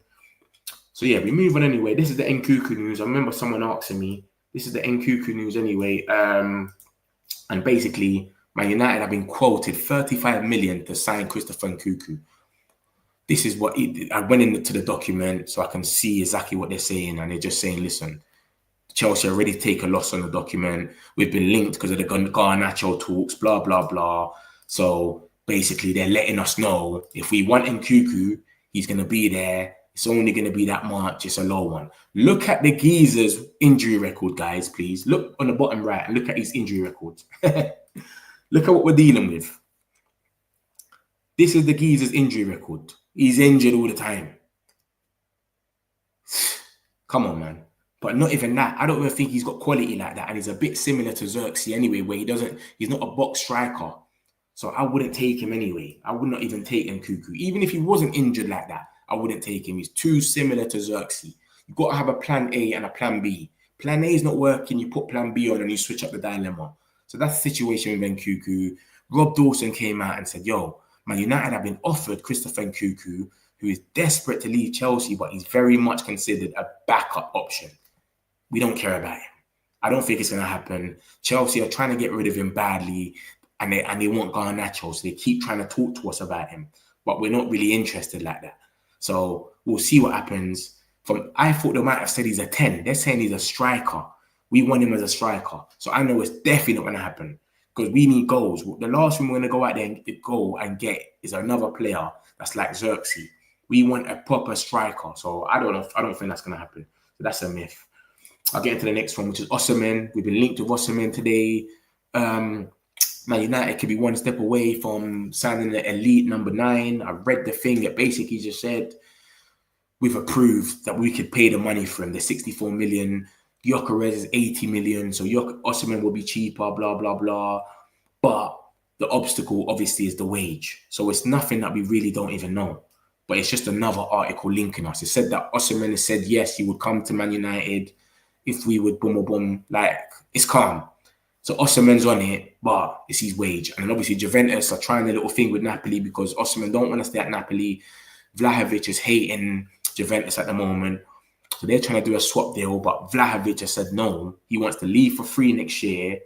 So yeah, we move on anyway. This is the Nkunku news. I remember someone asking me. This is the Nkunku news anyway. And basically, Man United have been quoted 35 million to sign Christopher Nkunku. This is what I went into the document so I can see exactly what they're saying. And they're just saying, listen, Chelsea already take a loss on the document. We've been linked because of the Garnacho talks, blah, blah, blah. So basically, they're letting us know if we want Nkunku, he's going to be there. It's only going to be that much. It's a low one. Look at the geezer's injury record, guys, please. Look on the bottom right and look at his injury records. Look at what we're dealing with. This is the geezer's injury record. He's injured all the time. Come on, man. But not even that. I don't even think he's got quality like that. And he's a bit similar to Xerxes anyway, where he's not a box striker. So I wouldn't take him anyway. I would not even take Nkunku. Even if he wasn't injured like that, I wouldn't take him. He's too similar to Xerxes. You've got to have a plan A and a plan B. Plan A is not working. You put plan B on and you switch up the dilemma. So that's the situation with Nkunku. Rob Dawson came out and said, yo, Man United have been offered Christopher Nkunku, who is desperate to leave Chelsea, but he's very much considered a backup option. We don't care about him. I don't think it's going to happen. Chelsea are trying to get rid of him badly, and they want Garnacho, so they keep trying to talk to us about him. But we're not really interested like that. So we'll see what happens. I thought they might have said he's a 10. They're saying he's a striker. We want him as a striker. So I know it's definitely not going to happen because we need goals. The last thing we're going to go out there and get is another player that's like Xerxes. We want a proper striker. So I don't know. I don't think that's going to happen. So that's a myth. I'll get into the next one, which is Osimhen. We've been linked with Osimhen today. Man United could be one step away from signing the elite number 9. I read the thing that basically just said we've approved that we could pay the money for him. The 64 million. Gyökeres is 80 million. So Osimhen will be cheaper, blah, blah, blah. But the obstacle, obviously, is the wage. So it's nothing that we really don't even know. But it's just another article linking us. It said that Osimhen has said, yes, he would come to Man United if we would boom, boom, like, it's calm. So Osimhen's on it, but it's his wage. And then obviously Juventus are trying a little thing with Napoli because Osimhen don't want to stay at Napoli. Vlahovic is hating Juventus at the moment. So they're trying to do a swap deal, but Vlahovic has said no. He wants to leave for free next year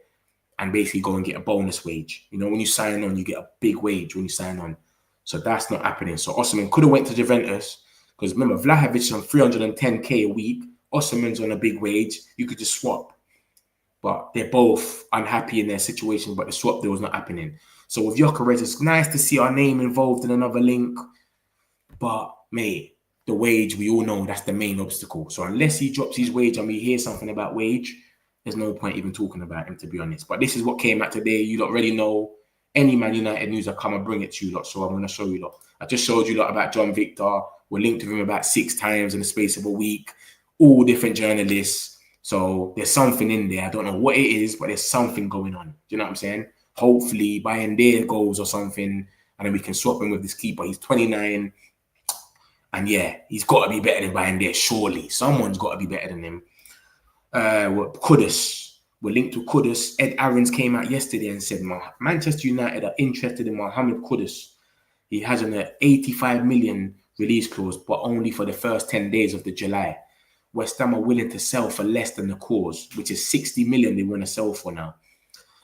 and basically go and get a bonus wage. You know, when you sign on, you get a big wage when you sign on. So that's not happening. So Osimhen could have went to Juventus because remember, Vlahovic is on 310k a week. Osimhen's on a big wage. You could just swap. But they're both unhappy in their situation, but the swap deal is not happening. So with Gyökeres, it's nice to see our name involved in another link. But, mate, the wage, we all know that's the main obstacle. So unless he drops his wage and we hear something about wage, there's no point even talking about him, to be honest. But this is what came out today. You don't already know. Any Man United news, I come and bring it to you lot. So I'm going to show you lot. I just showed you lot about John Victor. We're linked with him about 6 times in the space of a week. All different journalists. So there's something in there. I don't know what it is, but there's something going on. Do you know what I'm saying? Hopefully, buying their goals or something, and then we can swap him with this keeper. He's 29. And yeah, he's got to be better than Bayern there, surely. Someone's got to be better than him. Kudus. We're linked to Kudus. Ed Aarons came out yesterday and said, Manchester United are interested in Mohammed Kudus. He has an 85 million release clause, but only for the first 10 days of the July. West Ham are willing to sell for less than the clause, which is 60 million they want to sell for now.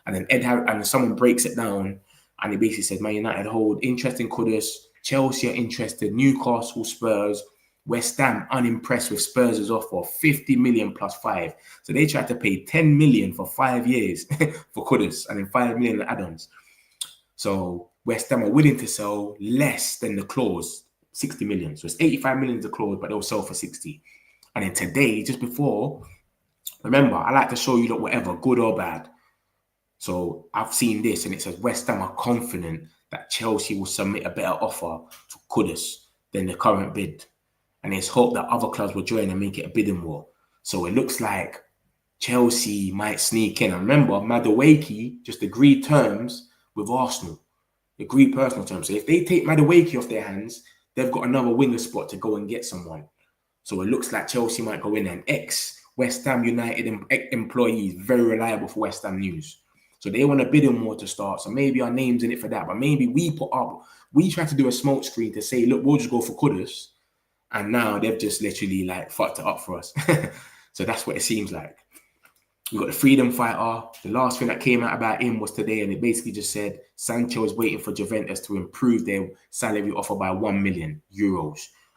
And then someone breaks it down, and he basically said, Man United hold interest in Kudus. Chelsea are interested. Newcastle, Spurs, West Ham unimpressed with Spurs' offer of 50 million plus 5. So they tried to pay 10 million for 5 years for Kudus and then 5 million add-ons. So West Ham are willing to sell less than the clause, 60 million. So it's 85 million the clause, but they'll sell for 60. And then today, just before, remember, I like to show you whatever, good or bad. So I've seen this and it says West Ham are confident that Chelsea will submit a better offer for Kudus than the current bid. And there's hope that other clubs will join and make it a bidding war. So it looks like Chelsea might sneak in. I remember Madueke just agreed terms with Arsenal. Agreed personal terms. So if they take Madueke off their hands, they've got another winger spot to go and get someone. So it looks like Chelsea might go in, and ex-West Ham United employees, very reliable for West Ham news. So they want to bid him more to start. So maybe our name's in it for that. But maybe we try to do a smoke screen to say, look, we'll just go for Kudus. And now they've just literally like fucked it up for us. So that's what it seems like. We got the freedom fighter. The last thing that came out about him was today, and it basically just said Sancho is waiting for Juventus to improve their salary offer by €1 million.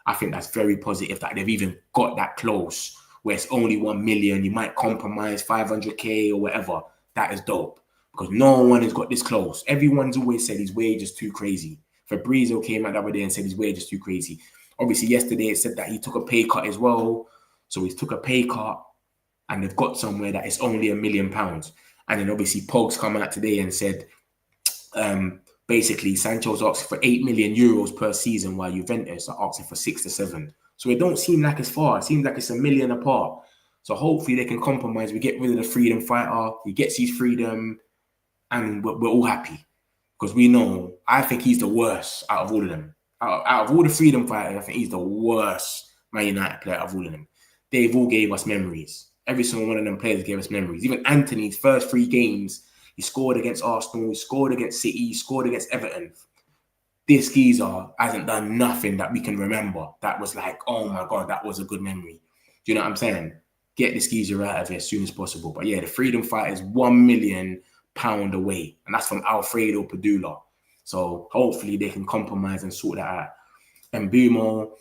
I think that's very positive that they've even got that close, where it's only 1 million. You might compromise 500k or whatever. That is dope, because no one has got this close. Everyone's always said his wage is too crazy. Fabrizio came out the other day and said his wage is too crazy. Obviously, yesterday it said that he took a pay cut as well. So he took a pay cut, and they've got somewhere that it's only £1 million. And then obviously Pogue's come out today and said, basically Sancho's asking for €8 million per season, while Juventus are asking for 6 to 7. So it don't seem like it's far. It seems like it's $1 million apart. So hopefully they can compromise. We get rid of the freedom fighter. He gets his freedom, and we're all happy, because we know, I think he's the worst out of all of them. Out of all the freedom fighters, I think he's the worst Man United player out of all of them. They've all gave us memories. Every single one of them players gave us memories. Even Anthony's first 3 games, he scored against Arsenal, he scored against City, he scored against Everton. This geezer hasn't done nothing that we can remember that was like, oh my God, that was a good memory. Do you know what I'm saying? Get this geezer out of here as soon as possible. But yeah, the freedom fighter is £1 million away, and that's from Alfredo Padula. So hopefully they can compromise and sort that out. And Mbeumo,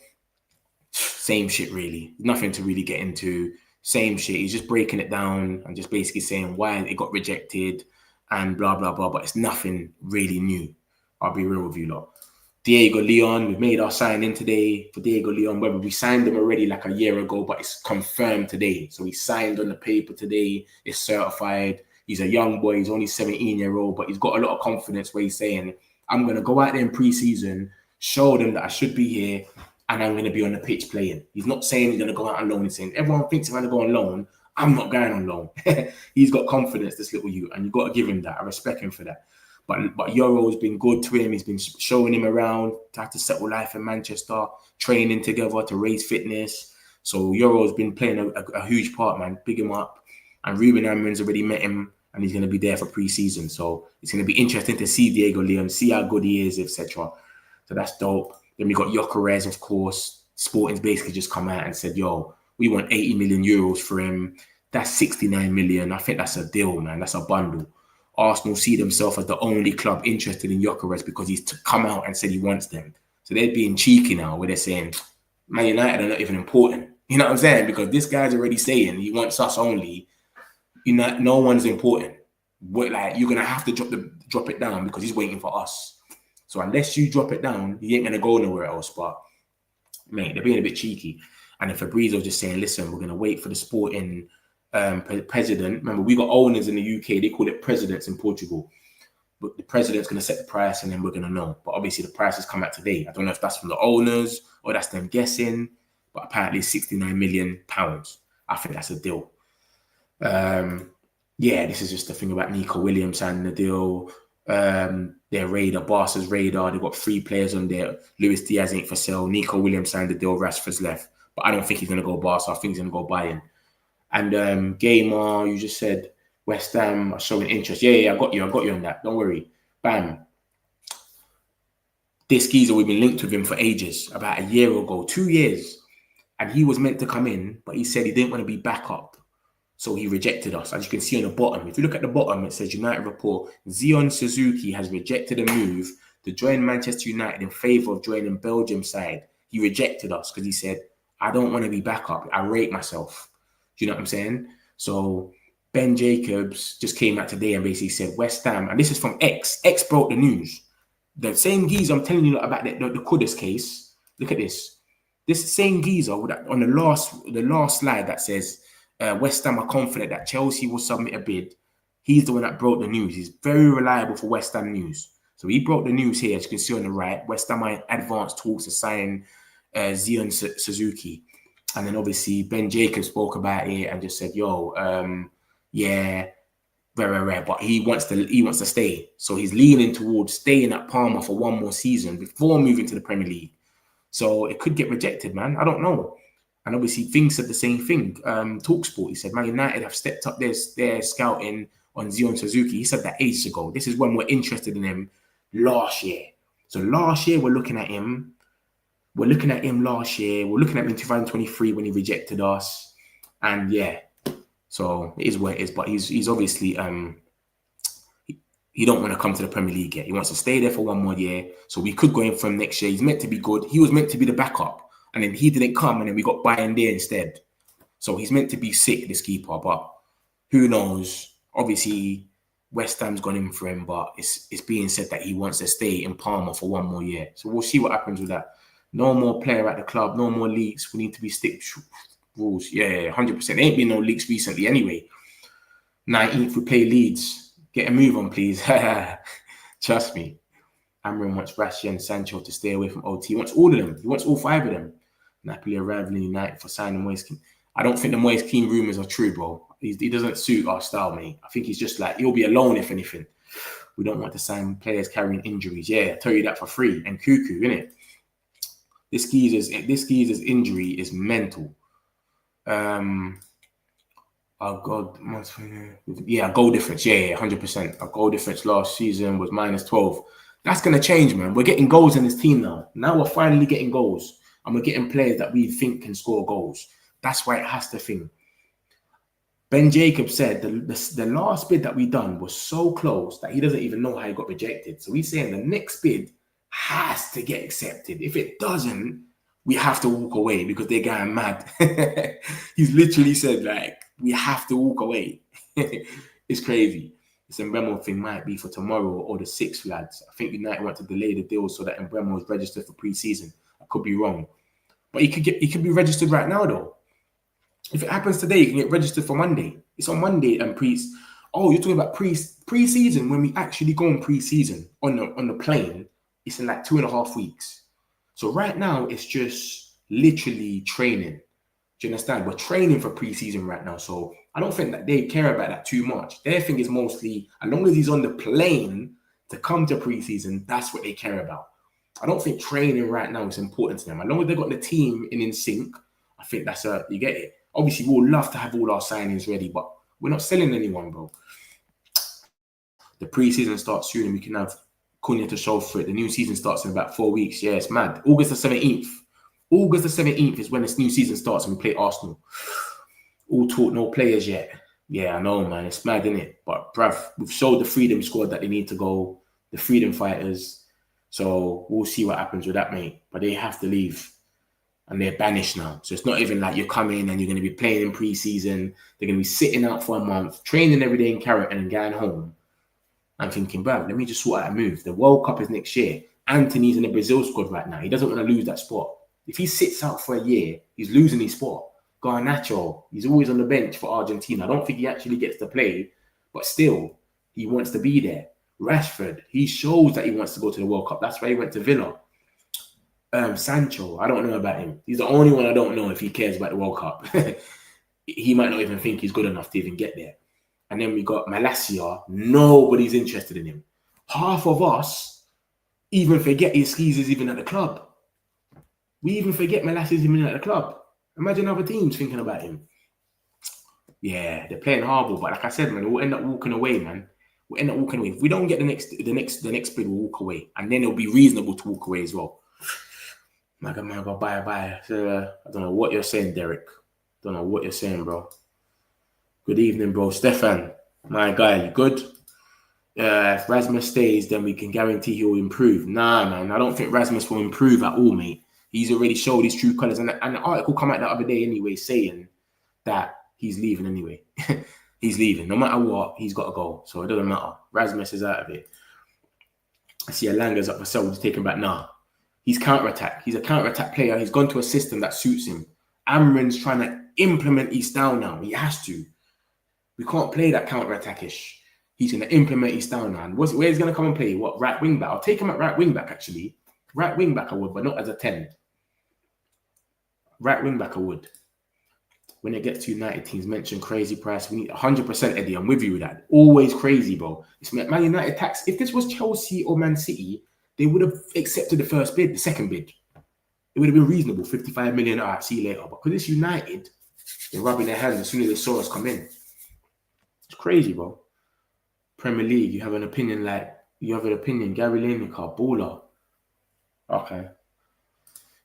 same shit really. Nothing to really get into. Same shit. He's just breaking it down and just basically saying why it got rejected and blah, blah, blah. But it's nothing really new. I'll be real with you lot. Diego Leon, we've made our sign-in today for Diego Leon. Whether we signed him already like a year ago, but it's confirmed today. So he signed on the paper today. It's certified. He's a young boy. He's only 17-year-old, but he's got a lot of confidence where he's saying, I'm going to go out there in pre-season, show them that I should be here, and I'm going to be on the pitch playing. He's not saying he's going to go out on loan. He's saying, everyone thinks I'm going to go on loan. I'm not going on loan. He's got confidence, this little youth, and you've got to give him that. I respect him for that. But Euro's been good to him. He's been showing him around, tried to settle life in Manchester, training together to raise fitness. So Euro's been playing a huge part, man. Big him up. And Ruben Amorim's already met him, and he's going to be there for pre-season. So it's going to be interesting to see Diego Leon, see how good he is, etc. So that's dope. Then we got Gyökeres, of course. Sporting's basically just come out and said, yo, we want €80 million for him. That's 69 million. I think that's a deal, man. That's a bundle. Arsenal see themselves as the only club interested in Gyökeres because he's come out and said he wants them. So they're being cheeky now, where they're saying, Man United are not even important. You know what I'm saying? Because this guy's already saying he wants us only. You know, no one's important. Like, you're gonna have to drop it down because he's waiting for us. So unless you drop it down, he ain't gonna go nowhere else. But mate, they're being a bit cheeky. And then Fabrizio just saying, listen, we're gonna wait for the Sporting president. Remember, we got owners in the UK. They call it presidents in Portugal. But the president's gonna set the price, and then we're gonna know. But obviously, the price has come out today. I don't know if that's from the owners or that's them guessing. But apparently, £69 million. I think that's a deal. Yeah, this is just the thing about Nico Williams and the deal. Their radar, Barca's radar. They've got 3 players on there. Luis Diaz ain't for sale. Nico Williams signed the deal. Rashford's left. But I don't think he's going to go Barca. I think he's going to go Bayern. And Gamer, you just said West Ham are showing interest. Yeah, I got you on that. Don't worry. Bam. This geezer, we've been linked with him for ages. About a year ago, 2 years. And he was meant to come in, but he said he didn't want to be backup. So he rejected us. As you can see on the bottom, if you look at the bottom, it says United report, Zion Suzuki has rejected a move to join Manchester United in favour of joining Belgium side. He rejected us because he said, I don't want to be backup. I rate myself. Do you know what I'm saying? So Ben Jacobs just came out today and basically said West Ham, and this is from X. X broke the news. The same geezer I'm telling you about the Kudus case. Look at this. This same geezer on the last slide that says West Ham are confident that Chelsea will submit a bid. He's the one that broke the news. He's very reliable for West Ham news. So he broke the news here, as you can see on the right. West Ham are in advanced talks to sign Zion Suzuki. And then obviously Ben Jacobs spoke about it and just said, "Yo, yeah, very rare, but he wants to stay. So he's leaning towards staying at Parma for one more season before moving to the Premier League. So it could get rejected, man. I don't know." And obviously, Things said the same thing. Talksport, he said, Man United have stepped up their scouting on Zion Suzuki. He said that ages ago. This is when we're interested in him last year. So last year, we're looking at him. We're looking at him last year. We're looking at him in 2023 when he rejected us. And yeah, so it is what it is. But he's obviously he don't want to come to the Premier League yet. He wants to stay there for one more year. So we could go in from next year. He's meant to be good. He was meant to be the backup. And then he didn't come. And then we got Bayern there instead. So he's meant to be sick, this keeper. But who knows? Obviously, West Ham's gone in for him. But it's being said that he wants to stay in Parma for one more year. So we'll see what happens with that. No more player at the club. No more leaks. We need to be stick rules. Yeah, 100%. There ain't been no leaks recently anyway. 19th, we play Leeds. Get a move on, please. Trust me. Amrin wants Rashford and Sancho to stay away from OT. He wants all of them. He wants all 5 of them. Napoli are rivaling United for signing Moise Kean. I don't think the Moise Kean rumours are true, bro. He doesn't suit our style, mate. I think he's just like, he'll be alone if anything. We don't want to sign players carrying injuries. Yeah, I tell you that for free. And Nkunku, innit? This geezer's injury is mental. Oh God, yeah, goal difference. Yeah, 100%. Our goal difference last season was -12. That's gonna change, man. We're getting goals in this team now. Now we're finally getting goals, and we're getting players that we think can score goals. That's why it has to think. Ben Jacobs said the last bid that we done was so close that he doesn't even know how he got rejected. So he's saying the next bid has to get accepted. If it doesn't, we have to walk away because they're going mad. He's literally said, like, we have to walk away. It's crazy. This Mbeumo thing might be for tomorrow or the 6th, lads. I think United want to delay the deal so that Mbeumo is registered for pre-season. I could be wrong. But he could be registered right now, though. If it happens today, you can get registered for Monday. It's on Monday and Oh, you're talking about pre-season when we actually go on pre-season on the plane. It's in like 2.5 weeks. So right now, it's just literally training. Do you understand? We're training for pre-season right now. So I don't think that they care about that too much. Their thing is mostly, as long as he's on the plane to come to pre-season, that's what they care about. I don't think training right now is important to them. As long as they've got the team in sync, I think that's you get it. Obviously, we'll love to have all our signings ready, but we're not selling anyone, bro. The pre-season starts soon and we can have Cunha to show for it. The new season starts in about 4 weeks. Yeah, it's mad. August the 17th. August the 17th is when this new season starts and we play Arsenal. All talk, no players yet. Yeah, I know, man. It's mad, isn't it? But, bruv, we've showed the Freedom squad that they need to go. The Freedom fighters. So we'll see what happens with that, mate. But they have to leave. And they're banished now. So it's not even like you're coming and you're going to be playing in pre-season. They're going to be sitting out for a month, training every day in Carrot and going home. I'm thinking, bro, let me just sort out a move. The World Cup is next year. Anthony's in the Brazil squad right now. He doesn't want to lose that spot. If he sits out for a year, he's losing his spot. Garnacho, he's always on the bench for Argentina. I don't think he actually gets to play, but still, he wants to be there. Rashford, he shows that he wants to go to the World Cup. That's why he went to Villa. Sancho, I don't know about him. He's the only one I don't know if he cares about the World Cup. He might not even think he's good enough to even get there. And then we got Malacia. Nobody's interested in him. Half of us even forget his skis is even at the club. We even forget Malacia's even at the club. Imagine other teams thinking about him. Yeah, they're playing horrible. But like I said, man, we'll end up walking away, man. We'll end up walking away. If we don't get the next bid, we'll walk away. And then it'll be reasonable to walk away as well. My God, bye. So, I don't know what you're saying, Derek. Don't know what you're saying, bro. Good evening, bro. Stefan, my guy, you good? If Rasmus stays, then we can guarantee he'll improve. Nah, man, I don't think Rasmus will improve at all, mate. He's already showed his true colours. And the article come out the other day anyway saying that he's leaving anyway. He's leaving. No matter what, he's got to go. So it doesn't matter. Rasmus is out of it. I see Alanga's up for sale. He's taken back. Nah. He's counter-attack. He's a counter-attack player. He's gone to a system that suits him. Amrin's trying to implement his style now. He has to. We can't play that counter-attack-ish. He's going to implement his style now. And where he's going to come and play? What? Right wing-back? I'll take him at right wing-back, actually. Right wing-back I would, but not as a 10. Right wing-back I would. when it gets to United teams, mention crazy price. We need 100% Eddie. I'm with you with that. Always crazy, bro. It's Man United tax. If this was Chelsea or Man City, they would have accepted the first bid, the second bid. It would have been reasonable. 55 million. All right, see you later. But because it's United, they're rubbing their hands as soon as they saw us come in. It's crazy, bro. Premier League, you have an opinion. Gary Lineker, baller. Okay.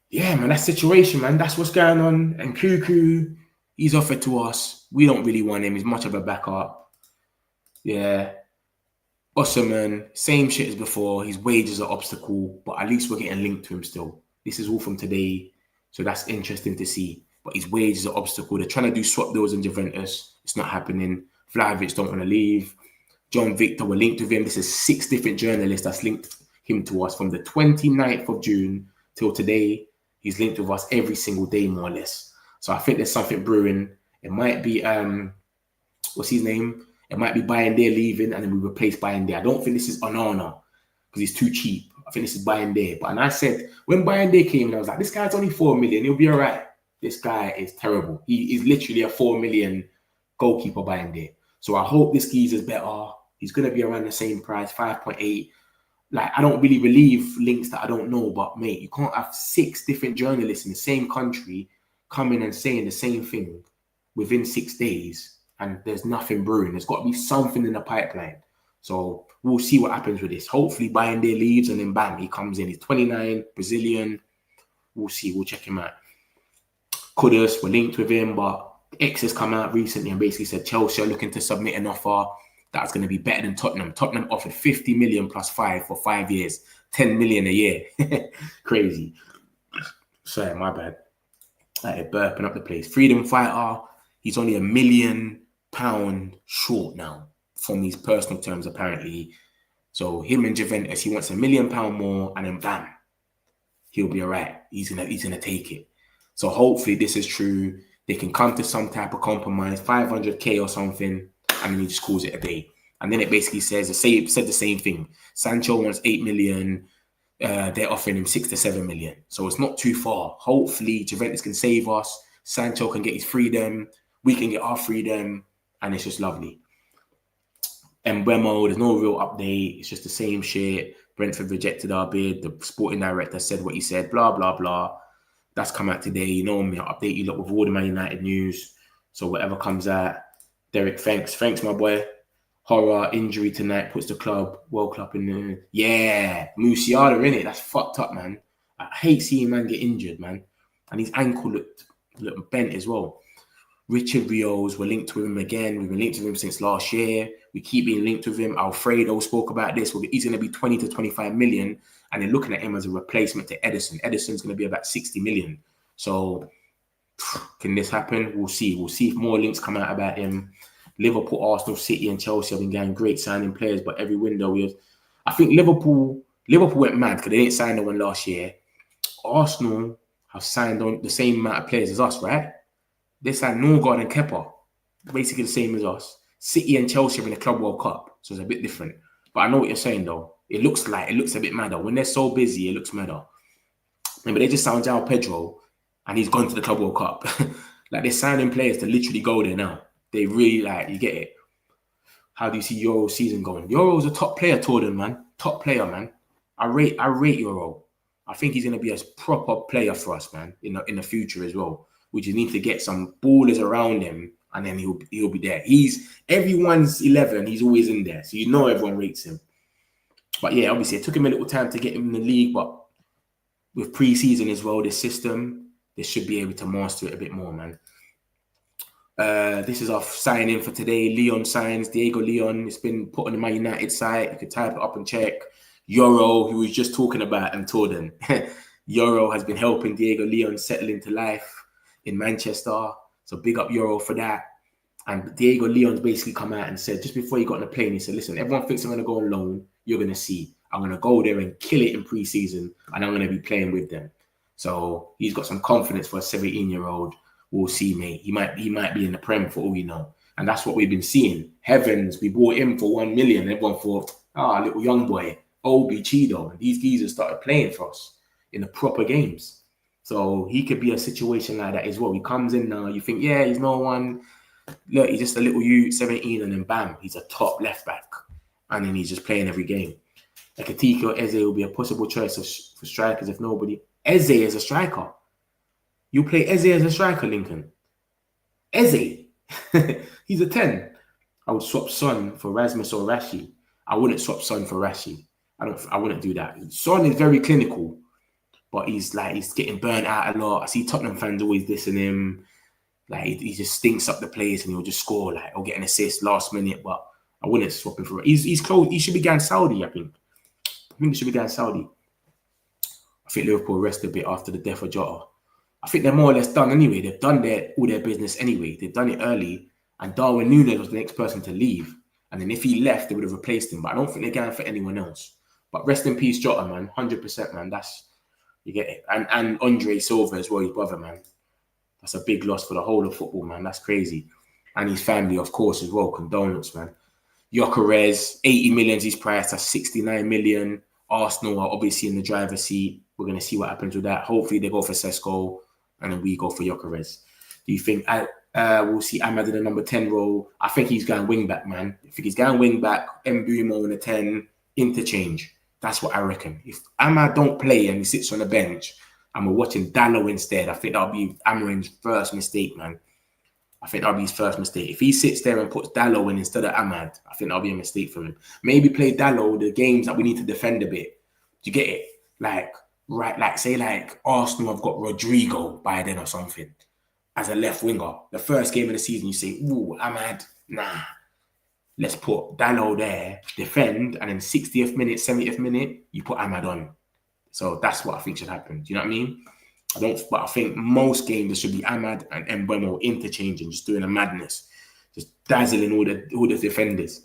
Yeah, man, that situation, man. That's what's going on. And Nkunku, he's offered to us. We don't really want him. He's much of a backup. Yeah. Osimhen, same shit as before. His wages are obstacle, but at least we're getting linked to him still. This is all from today, so that's interesting to see. But his wages are obstacle. They're trying to do swap deals in Juventus. It's not happening. Vlahovic don't want to leave. John Victor, we're linked with him. This is 6 different journalists that's linked him to us from the 29th of June till today. He's linked with us every single day, more or less. So I think there's something brewing. It might be, what's his name? It might be Bayern leaving and then we replace Bayern. I don't think this is Onana because he's too cheap. I think this is Bayern. But and I said, when Bayern came in, I was like, this guy's only 4 million. He'll be all right. This guy is terrible. He is literally a 4 million goalkeeper Bayern. So I hope this geezer's better. He's going to be around the same price, 5.8. Like, I don't really believe links that I don't know, but mate, you can't have 6 different journalists in the same country coming and saying the same thing within 6 days, and there's nothing brewing. There's got to be something in the pipeline. So we'll see what happens with this. Hopefully Bayern leaves and then bam, he comes in. He's 29, Brazilian. We'll see. We'll check him out. Kudus, we're linked with him, but X has come out recently and basically said Chelsea are looking to submit an offer that's going to be better than Tottenham. Tottenham offered 50 million plus 5 for 5 years, 10 million a year. Crazy. Sorry, my bad. Burping up the place. Freedom fighter. He's only £1 million short now from his personal terms, apparently. So him and Juventus, he wants £1 million more, and then bam, he'll be all right. He's gonna take it. So hopefully this is true. They can come to some type of compromise, 500k or something, and then he just calls it a day. And then it basically said the same thing. Sancho wants 8 million. They're offering him 6 to 7 million. So it's not too far. Hopefully Juventus can save us. Sancho can get his freedom. We can get our freedom. And it's just lovely. And Mbeumo, there's no real update. It's just the same shit. Brentford rejected our bid. The sporting director said what he said. Blah, blah, blah. That's come out today. You know me. I'll update you lot with all the Man United news. So whatever comes out. Derek, thanks. Thanks, my boy. Horror, injury tonight, puts the World Club in the... Yeah, Musiala, innit? That's fucked up, man. I hate seeing man get injured, man. And his ankle looked bent as well. Richard Rios, we're linked with him again. We've been linked with him since last year. We keep being linked with him. Alfredo spoke about this. He's going to be 20 to 25 million. And they're looking at him as a replacement to Edison. Edison's going to be about 60 million. So, can this happen? We'll see. We'll see if more links come out about him. Liverpool, Arsenal, City, and Chelsea have been getting great signing players, but every window I think Liverpool went mad because they didn't sign no one last year. Arsenal have signed on the same amount of players as us, right? They signed Norgard and Kepa, basically the same as us. City and Chelsea are in the Club World Cup, so it's a bit different. But I know what you're saying though. It looks a bit madder. When they're so busy, it looks madder. But they just signed João Pedro, and he's gone to the Club World Cup. Like they're signing players to literally go there now. They really you get it. How do you see Euro season going? Euro's a top player, Torden, man. Top player, man. I rate Euro. I think he's going to be a proper player for us, man, in the future as well. We just need to get some ballers around him, and then he'll be there. Everyone's 11. He's always in there, so you know everyone rates him. But yeah, obviously it took him a little time to get him in the league, but with pre-season as well, this system, they should be able to master it a bit more, man. This is our signing for today. Leon signs. Diego Leon. It's been put on the Man United site. You can type it up and check. Euro, who was just talking about, and Torden. Euro has been helping Diego Leon settle into life in Manchester. So big up Euro for that. And Diego Leon's basically come out and said, just before he got on the plane, he said, listen, everyone thinks I'm going to go on loan. You're going to see. I'm going to go there and kill it in pre-season, and I'm going to be playing with them. So he's got some confidence for a 17-year-old. We'll see, mate. He might be in the Prem for all we know. And that's what we've been seeing. Heavens, we bought him for 1 million. Everyone thought, little young boy, Obi Chido. And these geezers started playing for us in the proper games. So he could be a situation like that as well. He comes in now, you think, yeah, he's no one. Look, he's just a little U17, and then bam, he's a top left back. And then he's just playing every game. Like Atiki or Eze will be a possible choice for strikers if nobody. Eze is a striker. You play Eze as a striker, Lincoln. Eze. He's a 10. I would swap Son for Rasmus or Rashi. I wouldn't swap Son for Rashi. I wouldn't do that. Son is very clinical, but he's getting burnt out a lot. I see Tottenham fans always dissing him. Like he just stinks up the place and he'll just score or get an assist last minute. But I wouldn't swap him for. He's close. He should be going Saudi. I think he should be going Saudi. I think Liverpool rest a bit after the death of Jota. I think they're more or less done anyway. They've done all their business anyway. They've done it early, and Darwin Núñez was the next person to leave. And then if he left, they would have replaced him. But I don't think they're going for anyone else. But rest in peace, Jota, man. 100%, man. You get it. And Andre Silva as well, his brother, man. That's a big loss for the whole of football, man. That's crazy. And his family, of course, as well. Condolence, man. Gyökeres, 80 million he's priced. That's 69 million. Arsenal are obviously in the driver's seat. We're going to see what happens with that. Hopefully they go for Sesko and then we go for Gyökeres. Do you think we'll see Ahmad in the number 10 role? I think he's going wing back, man. I think he's going wing back, Mbeumo in the 10, interchange. That's what I reckon. If Ahmad don't play and he sits on the bench and we're watching Doue instead, I think that'll be Amarin's first mistake, man. I think that'll be his first mistake. If he sits there and puts Doue in instead of Ahmad, I think that'll be a mistake for him. Maybe play Doue the games that we need to defend a bit. Do you get it? Say Arsenal have got Rodrygo by then or something as a left winger. The first game of the season, you say, ooh, Ahmad, nah. Let's put Doue there, defend, and then 60th minute, 70th minute, you put Ahmad on. So that's what I think should happen. Do you know what I mean? But I think most games there should be Ahmad and Mbeumo interchanging, just doing a madness, just dazzling all the defenders,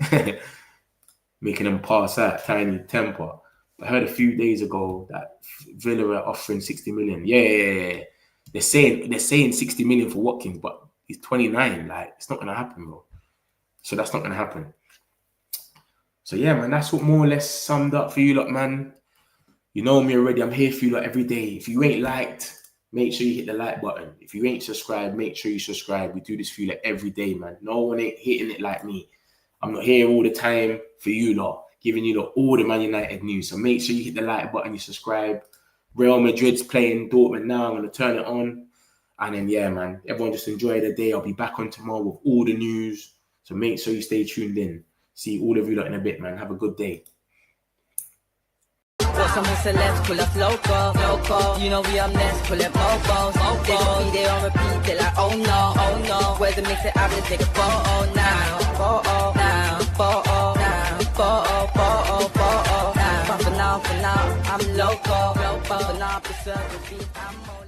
making them pass out, tiny temper. I heard a few days ago that Villa are offering 60 million. Yeah. They're saying 60 million for Watkins, but he's 29. Like, it's not gonna happen, bro. So that's not gonna happen. So yeah, man, that's what more or less summed up for you lot, man. You know me already. I'm here for you lot every day. If you ain't liked, make sure you hit the like button. If you ain't subscribed, make sure you subscribe. We do this for you like every day, man. No one ain't hitting it like me. I'm not here all the time for you lot, giving you all the Man United news. So make sure you hit the like button, you subscribe. Real Madrid's playing Dortmund now. I'm going to turn it on. And then, yeah, man, everyone just enjoy the day. I'll be back on tomorrow with all the news. So make sure you stay tuned in. See all of you lot in a bit, man. Have a good day. Someone said let's pull up local. You know we up next, pull up bobos. They gon' be there on repeat, they're like, oh no. Where's the mix it out, let's take a photo now. But for now, I'm local. For now, I'm